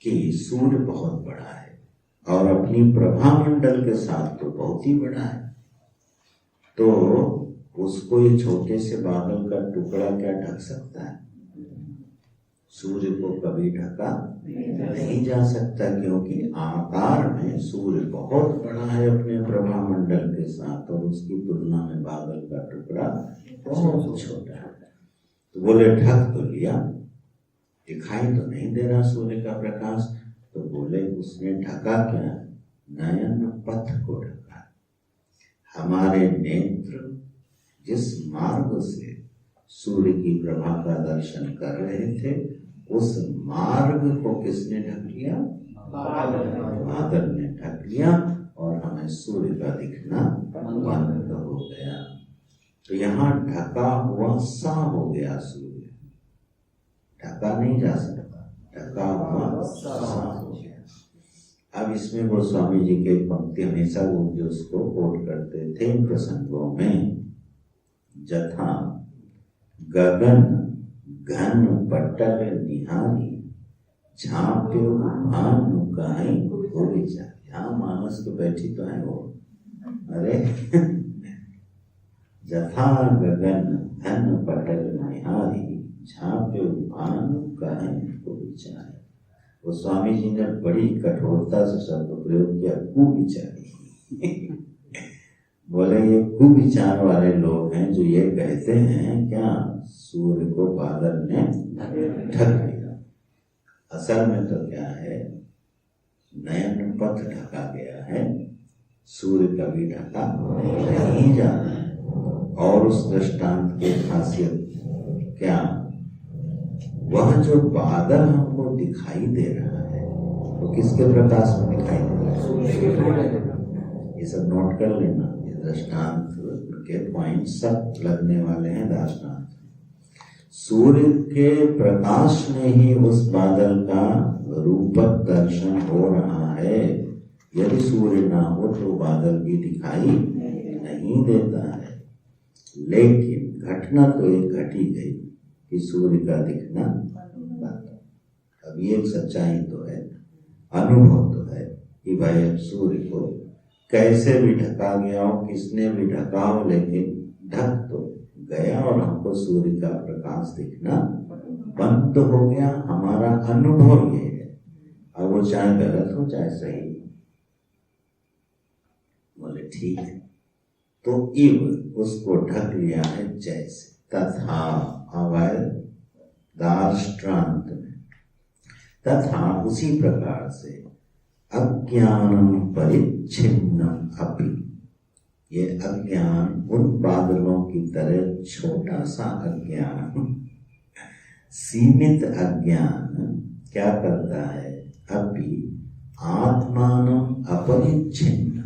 कि सूर्य बहुत बड़ा है और अपनी प्रभा मंडल के साथ तो बहुत ही बड़ा है, तो उसको ये छोटे से बादल का टुकड़ा क्या ढक सकता है? सूर्य को कभी ढका नहीं जा सकता, क्योंकि आकार में सूर्य बहुत बड़ा है अपने प्रभा मंडल के साथ, और उसकी तुलना में बादल का टुकड़ा बहुत छोटा है। तो बोले ढक तो लिया, दिखाई तो नहीं दे रहा सूर्य का प्रकाश। तो बोले उसने ढका क्या? नयन पथ को ढका। हमारे नेत्र जिस मार्ग से सूर्य की प्रभा का दर्शन कर रहे थे, उस मार्ग को किसने ढक लिया? बादल ने ढक लिया, और हमें सूर्य का दिखना बंद हो गया। तो यहाँ ढका हुआ सा हो गया सूर्य, ढका नहीं जा सकता, ढका हुआ सा हो गया। अब इसमें गोस्वामी जी के पंक्ति हमेशा वो जो उसको कोट करते थे इन प्रसंगों में, जथा गगन घन पटल निहारी झांप्यो भानु काई हो विचार। यहाँ मानस तो बैठी तो है वो, अरे जथा गगन घन पटल निहारी झांप्यो भानु काई हो विचार। वो स्वामी जी ने बड़ी कठोरता से शब्द प्रयोग किया, कुविचारी। बोले ये कुविचार वाले लोग हैं जो ये कहते हैं क्या सूर्य को बादल ने ढक दिया। असल में तो क्या है, नयन पथ ढका गया है, सूर्य कभी ढका नहीं जाना है। और उस दृष्टांत की खासियत क्या, वह जो बादल हमको दिखाई दे रहा है वो किसके प्रकाश में दिखाई दे रहा है? ये सब नोट कर लेना, ये दृष्टांत के पॉइंट सब लगने वाले हैं दृष्टांत। सूर्य के प्रकाश में ही उस बादल का रूपक दर्शन हो रहा है। यदि सूर्य ना हो तो बादल भी दिखाई नहीं देता है। लेकिन घटना तो एक घटी गई कि सूर्य का दिखना बंद। अब ये सच्चाई तो है, अनुभव तो है कि भाई अब सूर्य को कैसे भी ढका गया हो, किसने भी ढका हो, लेकिन ढक तो गया और हमको सूर्य का प्रकाश दिखना बंद तो हो गया। हमारा अनुभव ये है। अब वो चाहे गलत हो चाहे सही। बोले ठीक है, तो इव उसको ढक लिया है जैसे। तथा अवय दार्ष्ट्रांत में, तथा उसी प्रकार से अज्ञानम परिच्छिन्नम अपि, ये अज्ञान उन बादलों की तरह छोटा सा अज्ञान, सीमित अज्ञान क्या करता है? अपि आत्मानम अपरिच्छिन्न,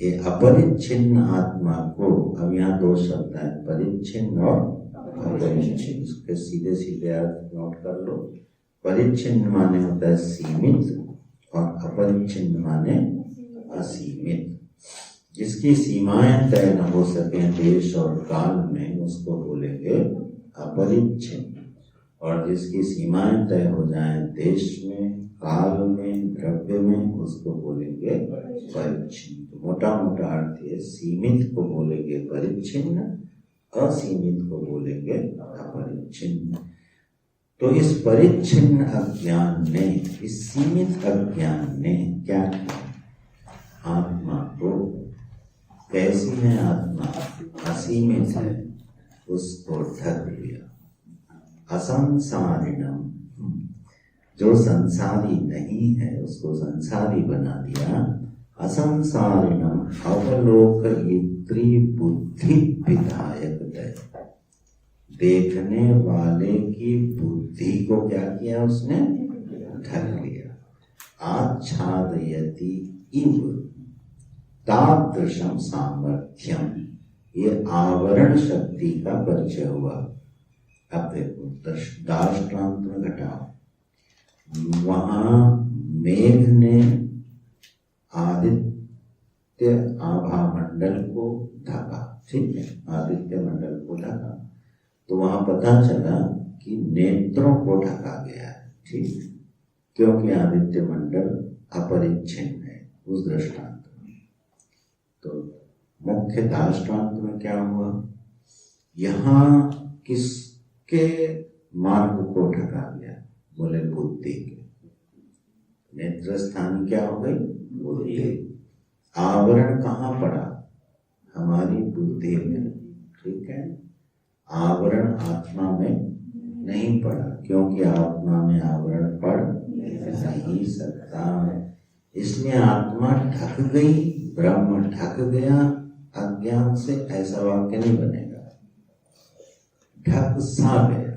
ये अपरिच्छिन्न आत्मा को, अब यहाँ दो शब्द है परिच्छिन्न और अपरिच्छिन्न, इसके सीधे सीधे अर्थ नोट कर लो। परिच्छिन्न माने होता है सीमित और अपरिच्छिन्न माने असीमित। जिसकी सीमाएं तय न हो सके देश और काल में उसको बोलेंगे अपरिच्छिन्न, और जिसकी सीमाएं तय हो जाएं देश में, काल में, द्रव्य में, उसको बोलेंगे परिच्छिन्न। तो मोटा मोटा अर्थ है, सीमित को बोलेंगे परिच्छिन्न, असीमित को बोलेंगे अपरिच्छिन्न। तो इस परिच्छिन्न अज्ञान ने, इस सीमित अज्ञान ने क्या किया? आत्मा को, कैसी है आत्मा? असीमित है, उसको ढक लिया। असंसारिणम, जो संसारी नहीं है उसको संसारी बना दिया। असंसारिणम अवलोकयित्री बुद्धि विधायक दय, देखने वाले की बुद्धि को क्या किया उसने? ढक लिया। आच्छादयति इव तादृशम सामर्थ्यम, ये आवरण शक्ति का परिचय हुआ। अब देखो दृष्टांत में घटाओ। वहां मेघ ने आदित्य आभा मंडल को ढका, ठीक है, आदित्य मंडल को ढका, तो वहां पता चला कि नेत्रों को ढका गया है, ठीक, क्योंकि आदित्य मंडल अपरिच्छिन्न है उस दृष्टांत में। तो मुख्य दृष्टांत में क्या हुआ, यहाँ किसके मार्ग को ढका गया, बोले बुद्धि के। नेत्र स्थान क्या हो गई, बुद्धि। आवरण कहाँ पड़ा, हमारी बुद्धि में, ठीक है। आवरण आत्मा में नहीं पड़ा, क्योंकि आत्मा में आवरण पड़ नहीं सकता, इसलिए आत्मा ढक गई, ब्रह्म ढक गया अज्ञान से, ऐसा वाक्य नहीं बनेगा। ढक सा गया,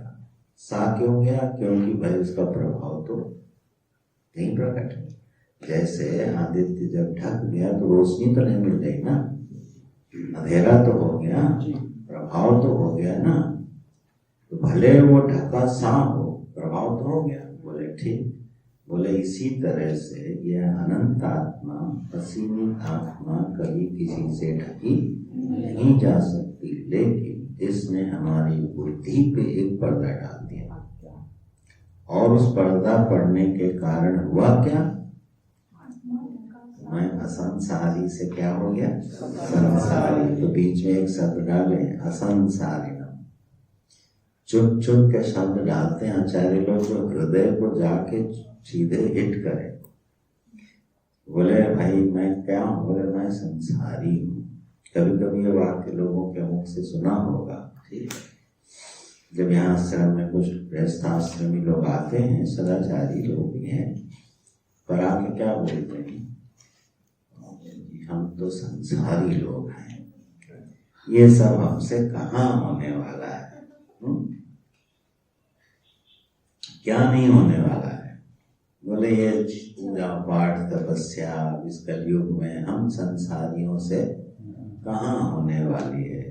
सा क्यों गया, क्योंकि भाई उसका प्रभाव तो नहीं प्रकट है। जैसे आदित्य जब ढक गया तो रोशनी तो नहीं मिल गई ना, अंधेरा तो हो गया, प्रभाव तो हो गया ना, तो भले वो ढका सा हो, प्रभाव तो हो गया। बोले ठीक, बोले इसी तरह से यह अनंत आत्मा, असीमित आत्मा कभी किसी से ढकी नहीं जा सकती, लेकिन इसने हमारी बुद्धि पे एक पर्दा डाल दिया, और उस पर्दा पड़ने के कारण हुआ क्या, मैं असंसारी से क्या हो गया, संसारी। तो बीच में एक शब्द डाले, असंसारिणम। चुप चुप के शब्द डालते हैं आचार्य लोग, जो हृदय को जाके सीधे हिट करे। बोले भाई मैं क्या हूँ, बोले मैं संसारी हूँ। कभी कभी ये वाक्य लोगों के मुख से सुना होगा, ठीक है। जब यहाँ आश्रम में कुछ गृहस्थाश्रमी लोग आते हैं, सदाचारी लोग भी हैं, पर आके क्या बोलते हैं, हम तो संसारी लोग हैं, ये सब हमसे कहाँ होने वाला है, क्या नहीं होने वाला है। बोले ये पूजा पाठ तपस्या इस कलयुग में हम संसारियों से कहाँ होने वाली है।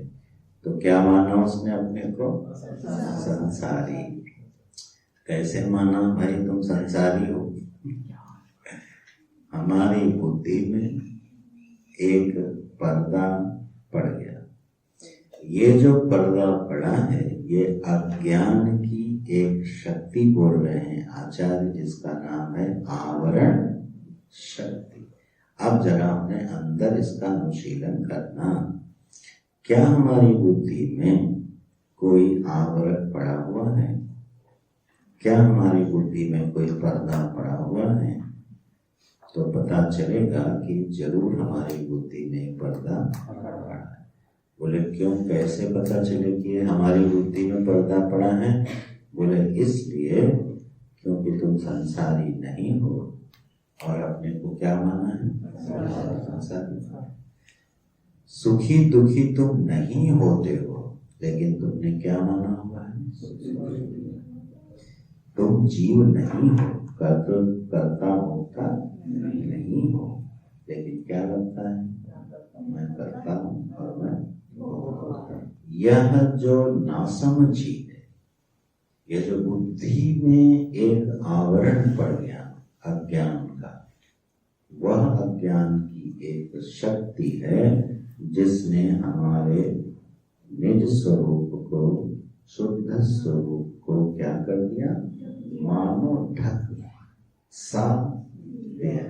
तो क्या माना उसने अपने को, संसारी। कैसे माना भाई तुम संसारी हो, हमारी बुद्धि में एक पर्दा पड़ गया। ये जो पर्दा पड़ा है ये अज्ञान की एक शक्ति बोल रहे हैं आचार्य, जिसका नाम है आवरण शक्ति। अब जरा हमने अंदर इसका अनुशीलन करना, क्या हमारी बुद्धि में कोई आवरण पड़ा हुआ है, क्या हमारी बुद्धि में कोई पर्दा पड़ा हुआ है, तो पता चलेगा कि जरूर हमारी बुद्धि में पर्दा पड़ा है। बोले क्यों, कैसे पता चले कि हमारी बुद्धि में पर्दा पड़ा है। बोले इसलिए क्योंकि तुम संसारी नहीं हो और अपने को क्या माना है, संसारी। सुखी दुखी तुम नहीं होते हो, लेकिन तुमने क्या माना हुआ है, तुम जीव नहीं हो, करता होता नहीं हो, लेकिन क्या लगता है, मैं करता हूँ और मैं। यह जो नासमझी है, यह जो बुद्धि में एक आवरण पड़ गया अज्ञान का, वह अज्ञान की एक शक्ति है जिसने हमारे निज स्वरूप को, शुद्ध स्वरूप को क्या कर दिया, मानो ढक सा दिया,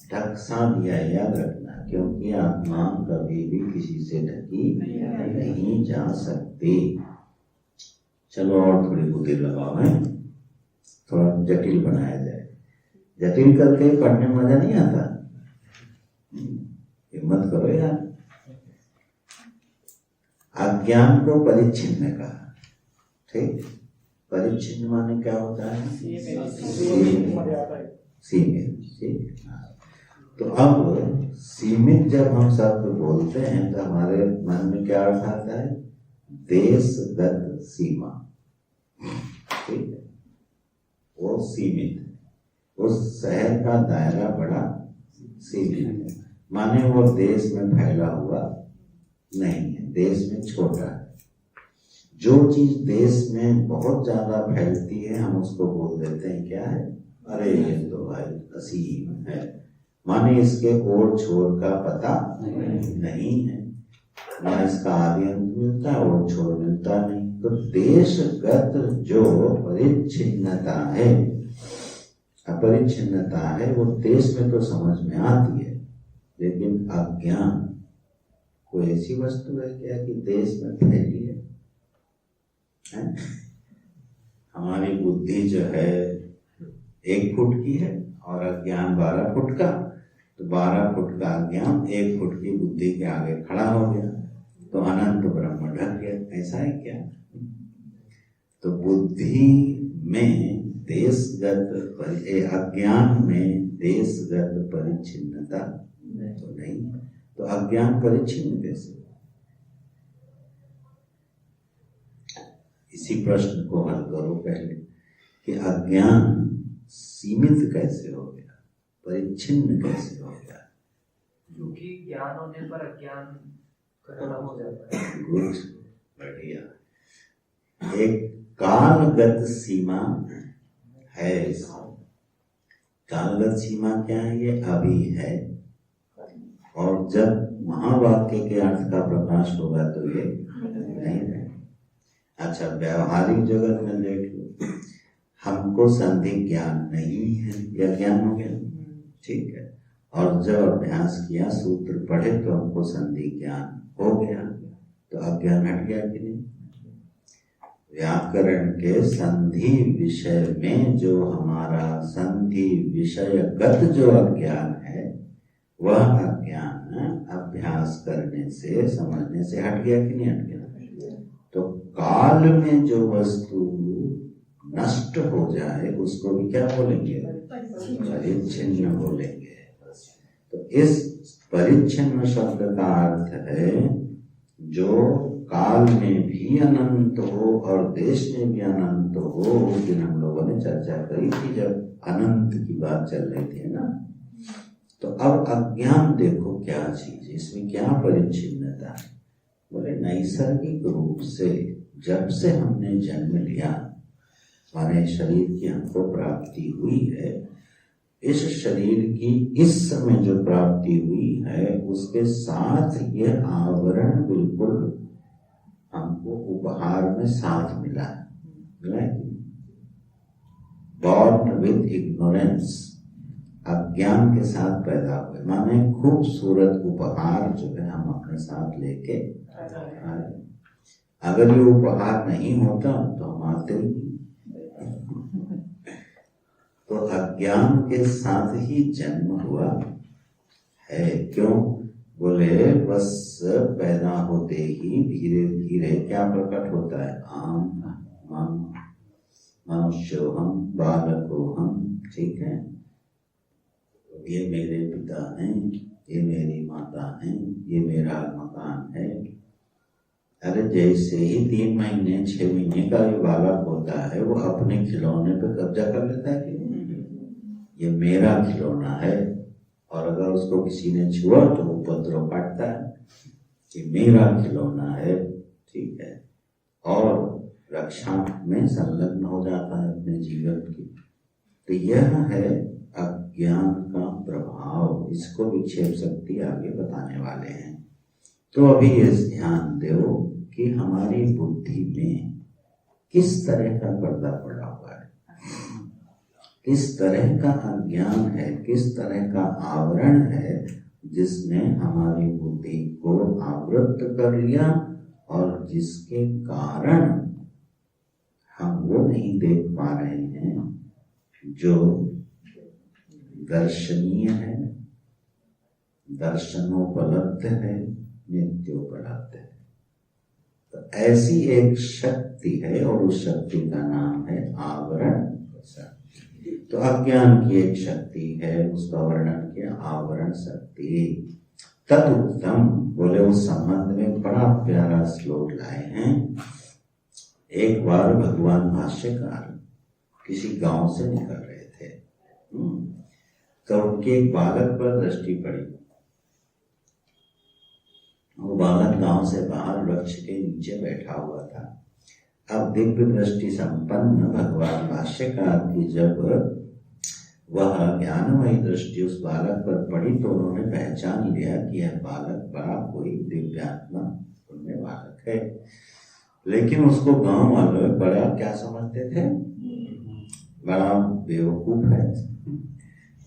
ढक सा दिया। याद रखना, क्योंकि आत्मा कभी भी किसी से ढकी नहीं जा सकती। चलो और थोड़ी बुद्धि लगाओ, है थोड़ा जटिल बनाया जाए। जटिल करके पढ़ने में मजा नहीं आता, हिम्मत करो यार। अज्ञान को परिच्छिन्न कहा, ठीक। परिच्छिन्न माने क्या होता है, सीमित, ठीक। तो अब सीमित जब हम शब्द बोलते हैं तो हमारे मन में क्या अर्थ आता है, देशगत सीमा, ठीक है, वो सीमित है। उस शहर का दायरा बड़ा सीमित है, माने वो देश में फैला हुआ नहीं है, देश में छोटा है। जो चीज देश में बहुत ज्यादा फैलती है हम उसको बोल देते हैं क्या है, अरे ये तो भाई असीम है, माने इसके ओर छोर का पता नहीं है, ना इसका आदि अंत मिलता है और छोर मिलता नहीं। तो देशगत जो परिच्छिन्नता है, अपरिच्छिन्नता है, वो देश में तो समझ में आती है, लेकिन अज्ञान कोई ऐसी वस्तु है क्या कि देश में फैली है? हमारी बुद्धि जो है 1 फुट की है और अज्ञान 12 फुट का, तो 12 फुट का अज्ञान 1 फुट की बुद्धि के आगे खड़ा हो गया, तो अनंत ब्रह्म ढक गया। ऐसा है क्या? तो बुद्धि में देशगत, अज्ञान में देशगत परिच्छिन्नता तो नहीं, तो अज्ञान परिच्छिन्न कैसे? इसी प्रश्न को हल करो पहले कि अज्ञान सीमित कैसे हो गया, परिच्छिन्न कैसे हो गया? क्योंकि ज्ञान होने पर अज्ञान खत्म हो जाता है। गुड, बढ़िया। एक कालगत सीमा है इसमें। कालगत सीमा क्या है? ये अभी है, और जब महावाक्य के अर्थ का प्रकाश होगा तो ये नहीं है। अच्छा, व्यवहारिक जगत में देख लो, हमको संधि ज्ञान नहीं है, यह ज्ञान हो गया, ठीक है, और जब अभ्यास किया, सूत्र पढ़े तो हमको संधि ज्ञान हो गया, तो अज्ञान हट गया कि नहीं? व्याकरण के संधि विषय में जो हमारा संधि विषयगत जो अज्ञान है, वह अज्ञान अभ्यास करने से, समझने से हट गया कि नहीं हट गया? तो काल में जो वस्तु नष्ट हो जाए उसको भी क्या बोलेंगे? परिच्छिन्न बोलेंगे। तो इस परिच्छिन्न शब्द का अर्थ है जो काल में भी अनंत हो और देश में भी अनंत हो। उस दिन हम लोगों ने चर्चा करी थी जब अनंत की बात चल रही थी ना। तो अब अज्ञान देखो क्या चीज, इसमें क्या परिच्छिन्नता है? बोले नैसर्गिक रूप से जब से हमने जन्म लिया, हमारे शरीर की हमको प्राप्ति हुई है, इस शरीर की इस समय जो प्राप्ति हुई है उसके साथ ये आवरण बिल्कुल हमको उपहार में साथ मिला है। बॉर्न विद इग्नोरेंस, अज्ञान के साथ पैदा हुए, माने खूबसूरत उपहार जो है हम अपने साथ लेके आए। अगर ये उपहार नहीं होता तो हम आते ही। तो अज्ञान के साथ ही जन्म हुआ है। क्यों? बोले बस पैदा होते ही धीरे धीरे क्या प्रकट होता है? आम मनुष्यो हम, बालको हम, ठीक है, ये मेरे पिता हैं, ये मेरी माता हैं, ये मेरा मकान है। अरे जैसे ही 3 महीने 6 महीने का भी बालक होता है वो अपने खिलौने पे कब्जा कर लेता है कि ये मेरा खिलौना है, और अगर उसको किसी ने छुआ तो उपद्रव काटता है कि मेरा खिलौना है, ठीक है, और रक्षा में संलग्न हो जाता है अपने जीवन की। तो यह है अज्ञान का प्रभाव। इसको विक्षेप शक्ति आगे बताने वाले हैं। तो अभी ये ध्यान दो कि हमारी बुद्धि में किस तरह का पर्दा पड़ा हुआ है, किस तरह का अज्ञान है, किस तरह का आवरण है जिसने हमारी बुद्धि को आवृत कर लिया, और जिसके कारण हम वो नहीं देख पा रहे हैं जो दर्शनीय है, दर्शनोपलब्ध है, नित्योपलब्ध है। तो ऐसी एक शक्ति है और उस शक्ति का नाम है आवरण शक्ति। तो अज्ञान की एक शक्ति है, उसका वर्णन किया आवरण शक्ति। तदुत्तम, बोले उस संबंध में बड़ा प्यारा श्लोक लाए हैं। एक बार भगवान भाष्यकार किसी गांव से निकल रहे थे, तो उनके एक बालक पर दृष्टि पड़ी। वो बालक गांव से बाहर वृक्ष के नीचे बैठा हुआ था। अब दिव्य दृष्टि संपन्न भगवान भाष्यकार की जब वह ज्ञानमयी दृष्टि उस बालक पर पड़ी तो उन्होंने पहचान लिया कि यह बालक बड़ा कोई दिव्यात्मा सुनने बालक है। लेकिन उसको गांव वालों बड़ा क्या समझते थे, बड़ा बेवकूफ है,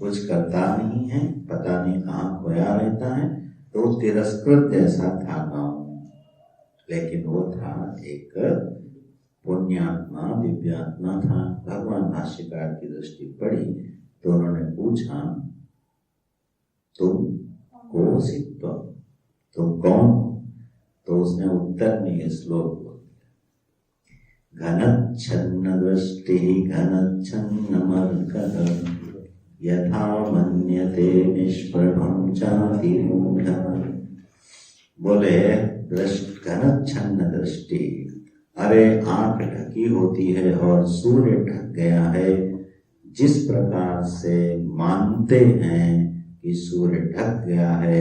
कुछ करता नहीं है, पता नहीं कहाँ खोया रहता है, तो तिरस्कृत जैसा था गांव। लेकिन वो था एक पुण्यात्मा, दिव्यात्मा था। भगवान भाष्यकार की दृष्टि पड़ी तो उन्होंने पूछा, तुम कोसित्व, तुम कौन हो? तो उसने उत्तर में ये श्लोक बोल दिया, घनच्छन्न दृष्टि घनच्छन्न मर्कः यथा मन्यते निष्प्रभं चाति मूढः। बोले घनच्छन्न दृष्टि, अरे आंख ढकी होती है और सूर्य ढक गया है, जिस प्रकार से मानते हैं कि सूर्य ढक गया है,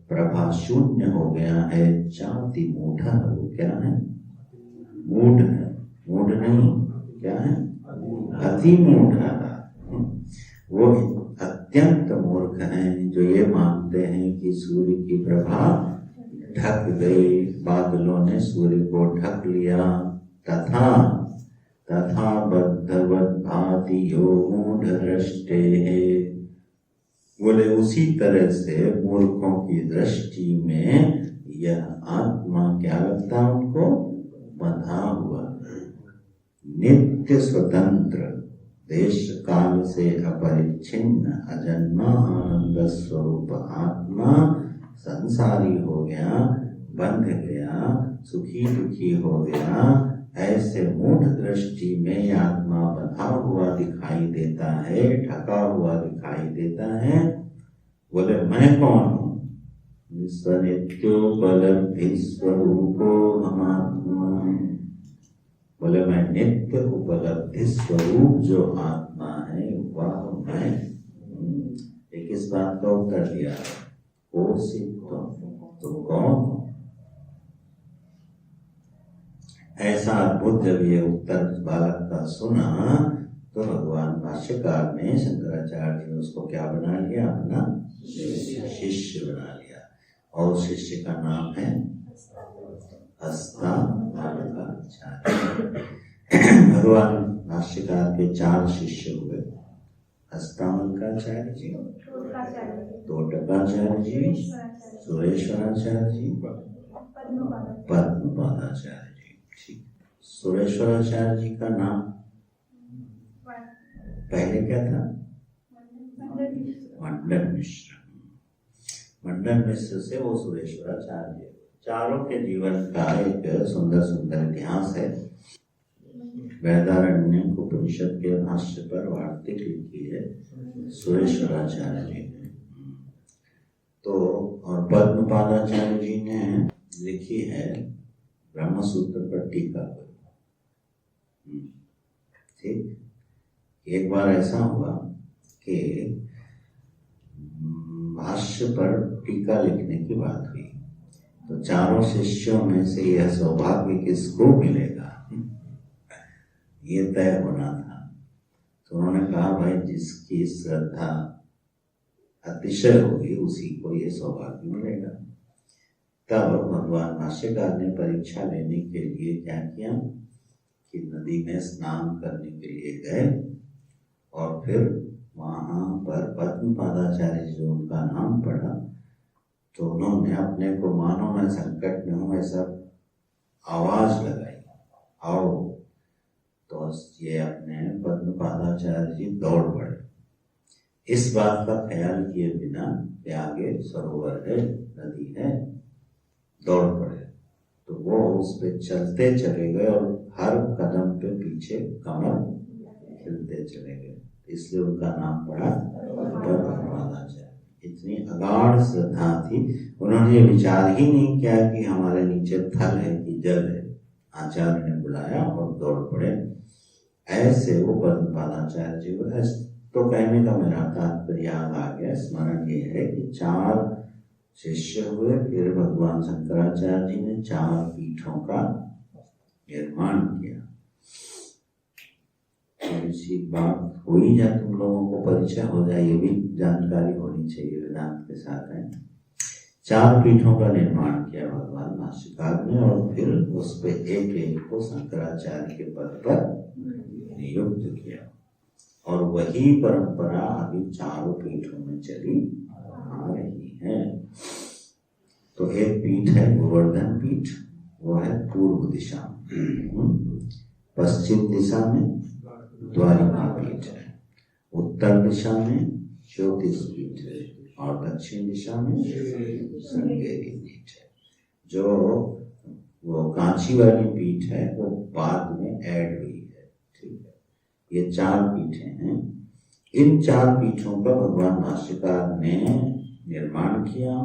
प्रभा शून्य हो गया है, चाति मूढ़, वो क्या है, मूढ़ है, मूढ़ नहीं क्या है, अति मूढ़, वो अत्यंत मूर्ख हैं जो ये मानते हैं कि सूर्य की प्रभा ढक गई, बादलों ने सूर्य को ढक लिया। तथा बद्धवद् भाति यो मूढ़दृष्टेः, बोले उसी तरह से मूर्खों की दृष्टि में यह आत्मा क्या लगता है उनको, बंधा हुआ, नित्य स्वतंत्र, देश काल से अपरिच्छिन्न अजन्मा आनंद स्वरूप आत्मा संसारी हो गया, बंध गया, सुखी दुखी हो गया। ऐसे मूढ़ दृष्टि में आत्मा बंधा हुआ दिखाई देता है, ढका हुआ दिखाई देता है। बोले मैं कौन हूँ, नित्योपलब्धि स्वरूपो हमात्मा, बोले मैं नित्य उपलब्धि स्वरूप जो आत्मा है वह मैं। एक इस बात का उत्तर दिया, तो कौन? ऐसा अद्भुत जब ये उत्तर बालक का सुना तो भगवान भाष्यकार ने, शंकराचार्य ने उसको क्या बना लिया, अपना शिष्य बना लिया। और शिष्य का नाम है हस्तामलकाचार्य। भगवान भाष्यकार के 4 शिष्य हुए, हस्तामलकाचार्य जी, तोटकाचार्य जी, सुरेश्वराचार्य जी, पद्मपादाचार्य जी। ठीक, सुरेश्वराचार्य जी का नाम पहले क्या था, मंडन मिश्र। मंडन मिश्र से वो सुरेश्वराचार्य। चारों के जीवन का एक सुंदर सुंदर इतिहास है। वेदारण्यक उपनिषद के भाष्य पर वार्तिक लिखी है सुरेश्वराचार्य जी ने। तो और पद्मपादाचार्य जी ने लिखी है ब्रह्मसूत्र पर टीका। ठीक, एक बार ऐसा हुआ कि भाष्य पर टीका लिखने की बात हुई, तो चारों शिष्यों में से यह सौभाग्य किसको मिलेगा, ये तय होना था। तो उन्होंने कहा भाई जिसकी श्रद्धा अतिशय होगी उसी को ये सौभाग्य मिलेगा। तब भगवान भाष्यकार ने परीक्षा लेने के लिए क्या किया कि नदी में स्नान करने के लिए गए और फिर वहां पर पद्मपादाचार्य जो उनका नाम पड़ा तो उन्होंने अपने को मानो मैं संकट में हूं ऐसा आवाज लगाई, आओ। तो ये अपने पद्मपादाचार्य जी दौड़ पड़े, इस बात का ख्याल किए बिना कि आगे सरोवर है, नदी है, दौड़ पड़े। तो वो उस पे चलते चले गए और हर कदम पे पीछे कमर हिलते चले गए, इसलिए उनका नाम पड़ा पद्मपादाचार्य। इतनी अगाध श्रद्धा थी, उन्होंने ये विचार ही नहीं किया कि हमारे नीचे थल है कि जल है। आचार्य ने बुलाया और दौड़ पड़े। ऐसे वो पद्मपादाचार्य जी को। तो कहने का मेरा तात्पर्य याद आ गया, स्मरण ये है कि 4 शिष्य हुए, फिर भगवान शंकराचार्य जी ने 4 पीठों का निर्माण किया। सी बात हो ही जाए, तुम लोगों को परिचय हो जाए, ये भी जानकारी होनी चाहिए वेदांत के साथ है। 4 पीठों का निर्माण किया भगवान भाष्यकार ने और फिर उस पे एक एक को शंकराचार्य के पद पर नियुक्त किया और वही परंपरा अभी 4 पीठों में चली आ रही है। तो एक पीठ है गोवर्धन पीठ, वो है पूर्व दिशा में। पश्चिम दिशा में द्वारिका पीठ है, उत्तर दिशा में ज्योतिष पीठ है और दक्षिण दिशा में श्रृंगेरी पीठ है। जो वो कांची वाली पीठ है वो बाद में ऐड हुई है, ठीक है। ये 4 पीठें हैं। इन 4 पीठों का भगवान भाष्यकार ने निर्माण किया,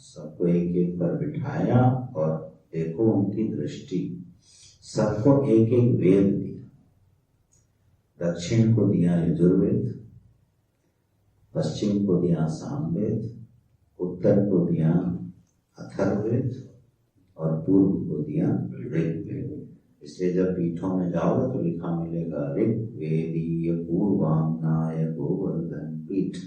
सबको एक एक पर बिठाया और देखो उनकी दृष्टि, सबको एक एक वेद दिया। दक्षिण को दिया यजुर्वेद, पश्चिम को दिया सामवेद, उत्तर को दिया अथर्ववेद और पूर्व को दिया ऋग्वेद। इसलिए जब पीठों में जाओगे तो लिखा मिलेगा ऋग्वेदीय पूर्वांगनाय गोवर्धन पीठ।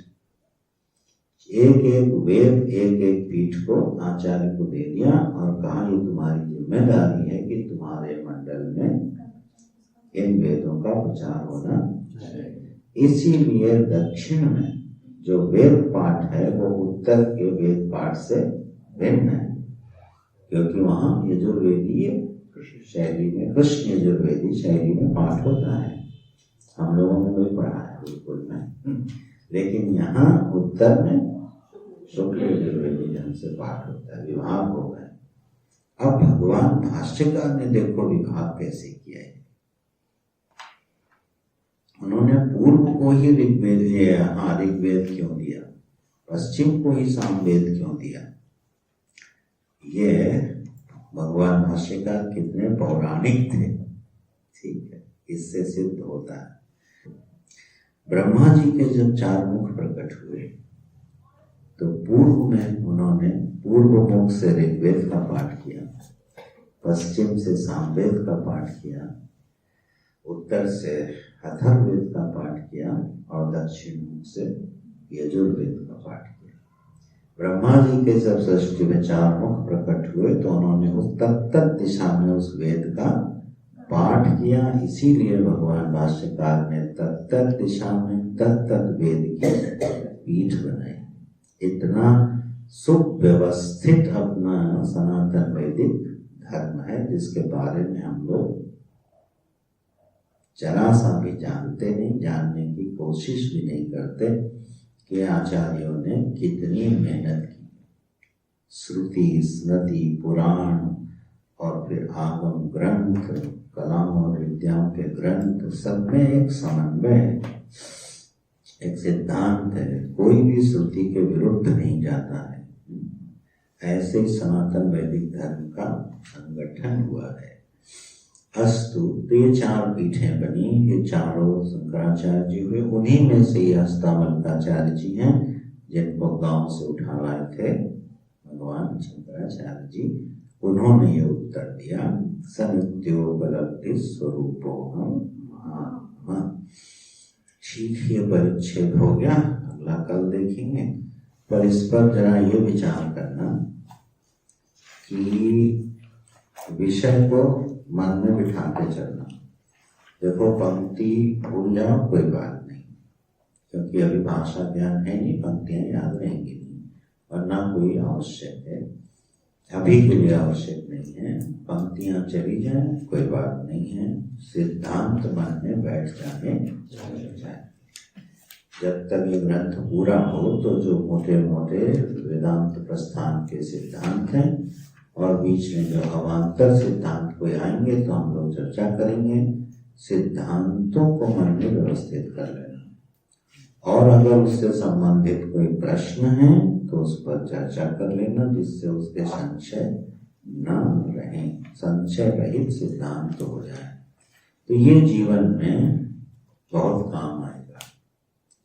एक एक वेद एक एक पीठ को आचार्य को दे दिया और कहा ये तुम्हारी जिम्मेदारी है कि तुम्हारे मंडल में इन वेदों का प्रचार होना चाहिए। इसीलिए दक्षिण में जो वेद पाठ है वो उत्तर के वेद पाठ से भिन्न है, क्योंकि वहां यजुर्वेदीय शैली में, कृष्ण यजुर्वेदी शैली में पाठ होता है। हम लोगों ने वही पढ़ा है बिल्कुल में, लेकिन यहाँ उत्तर में शुक्ल यजुर्वेदी ढंग से पाठ होता है, विभाग हो गए। अब भगवान भाष्यकार ने देखो विभाग कैसे किया है। उन्होंने पूर्व को ही ऋग्वेद ऋग्वेद क्यों दिया, पश्चिम को ही सामवेद क्यों दिया। ये भगवान भाष्यकार कितने पौराणिक थे, ठीक है, इससे सिद्ध होता है। ब्रह्मा जी के जब 4 मुख प्रकट हुए तो पूर्व में उन्होंने पूर्व मुख से ऋग्वेद का पाठ किया, पश्चिम से सामवेद का पाठ किया, उत्तर से अथर्ववेद का पाठ किया और दक्षिण मुख से यजुर्वेद का पाठ किया। ब्रह्मा जी के जब सृष्टि में 4 मुख प्रकट हुए तो उन्होंने उस तत्त दिशा में उस वेद का पाठ किया। इसीलिए भगवान भाष्यकार ने तत्त दिशा में तत्त वेद की पीठ बनाई। इतना सुव्यवस्थित अपना सनातन वैदिक धर्म है जिसके बारे में हम लोग जरा सा भी जानते नहीं, जानने की कोशिश भी नहीं करते कि आचार्यों ने कितनी मेहनत की। श्रुति स्मृति पुराण और फिर आगम ग्रंथ, कलाम और विद्याओं के ग्रंथ, सब में एक समन्वय है, एक सिद्धांत है। कोई भी श्रुति के विरुद्ध नहीं जाता है। ऐसे ही सनातन वैदिक धर्म का संगठन हुआ है। अस्तु, तो ये 4 पीठें बनी, ये चारों शंकराचार्य जी हुए। उन्हीं में से ये हस्तामलकाचार्य जी हैं जिनको गांव से उठा लाए थे भगवान शंकराचार्य जी। उन्होंने ये उत्तर दिया, सनित्योपलब्धि स्वरूपोहम महात्मा। ठीक, ये परिच्छेद हो गया, अगला कल देखेंगे। पर इस पर जरा ये विचार करना कि विषय को मन में बिठा के चलना। देखो, पंक्ति भूल जाओ कोई बात नहीं, क्योंकि अभी भाषा ज्ञान है नहीं, पंक्तियां याद रहेंगी नहीं, और ना कोई आवश्यक है, अभी के लिए आवश्यक नहीं है। पंक्तियां चली जाए कोई बात नहीं है, सिद्धांत मन में बैठ जाए। जब तक ये ग्रंथ पूरा हो तो जो मोटे मोटे वेदांत प्रस्थान के सिद्धांत हैं और बीच में जो अवान्तर सिद्धांत कोई आएंगे तो हम लोग चर्चा करेंगे। सिद्धांतों को मन में व्यवस्थित कर लेना, और अगर उससे संबंधित कोई प्रश्न है तो उस पर चर्चा कर लेना, जिससे उसके संशय न रहे, संशय रहित सिद्धांत हो जाए। तो ये जीवन में बहुत काम आएगा।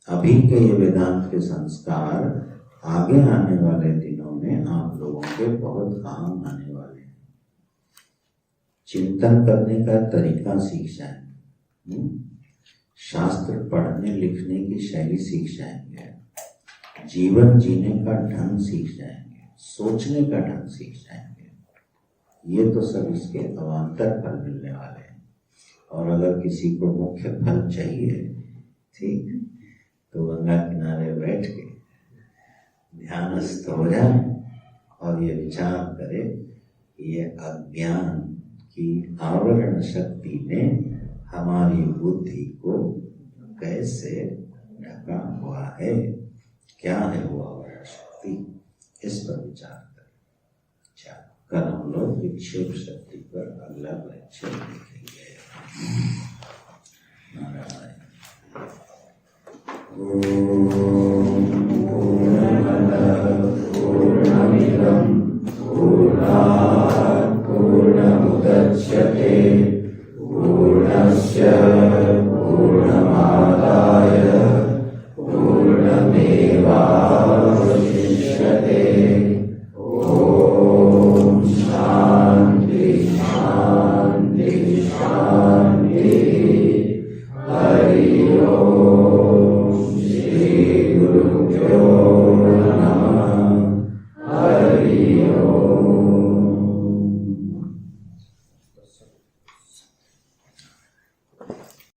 अभी के ये वेदांत के संस्कार आगे आने वाले दिनों में आप लोगों के बहुत काम आने वाले हैं। चिंतन करने का तरीका सीख जाएंगे। शास्त्र पढ़ने लिखने की शैली सीख जाएंगे, जीवन जीने का ढंग सीख जाएंगे, सोचने का ढंग सीख जाएंगे। ये तो सब इसके अवान्तर फल मिलने वाले हैं। और अगर किसी को मुख्य फल चाहिए, ठीक, तो गंगा किनारे बैठ के ध्यानस्थ हो जाए और ये विचार करे कि ये अज्ञान की आवरण शक्ति ने हमारी बुद्धि को कैसे ढका हुआ है, क्या है वो आवरण शक्ति, इस पर विचार करें। कल हम लोग विक्षेप शक्ति पर अगला लेक्चर देखेंगे। नारायण। पूर्णमदः पूर्णमिदं पूर्णात्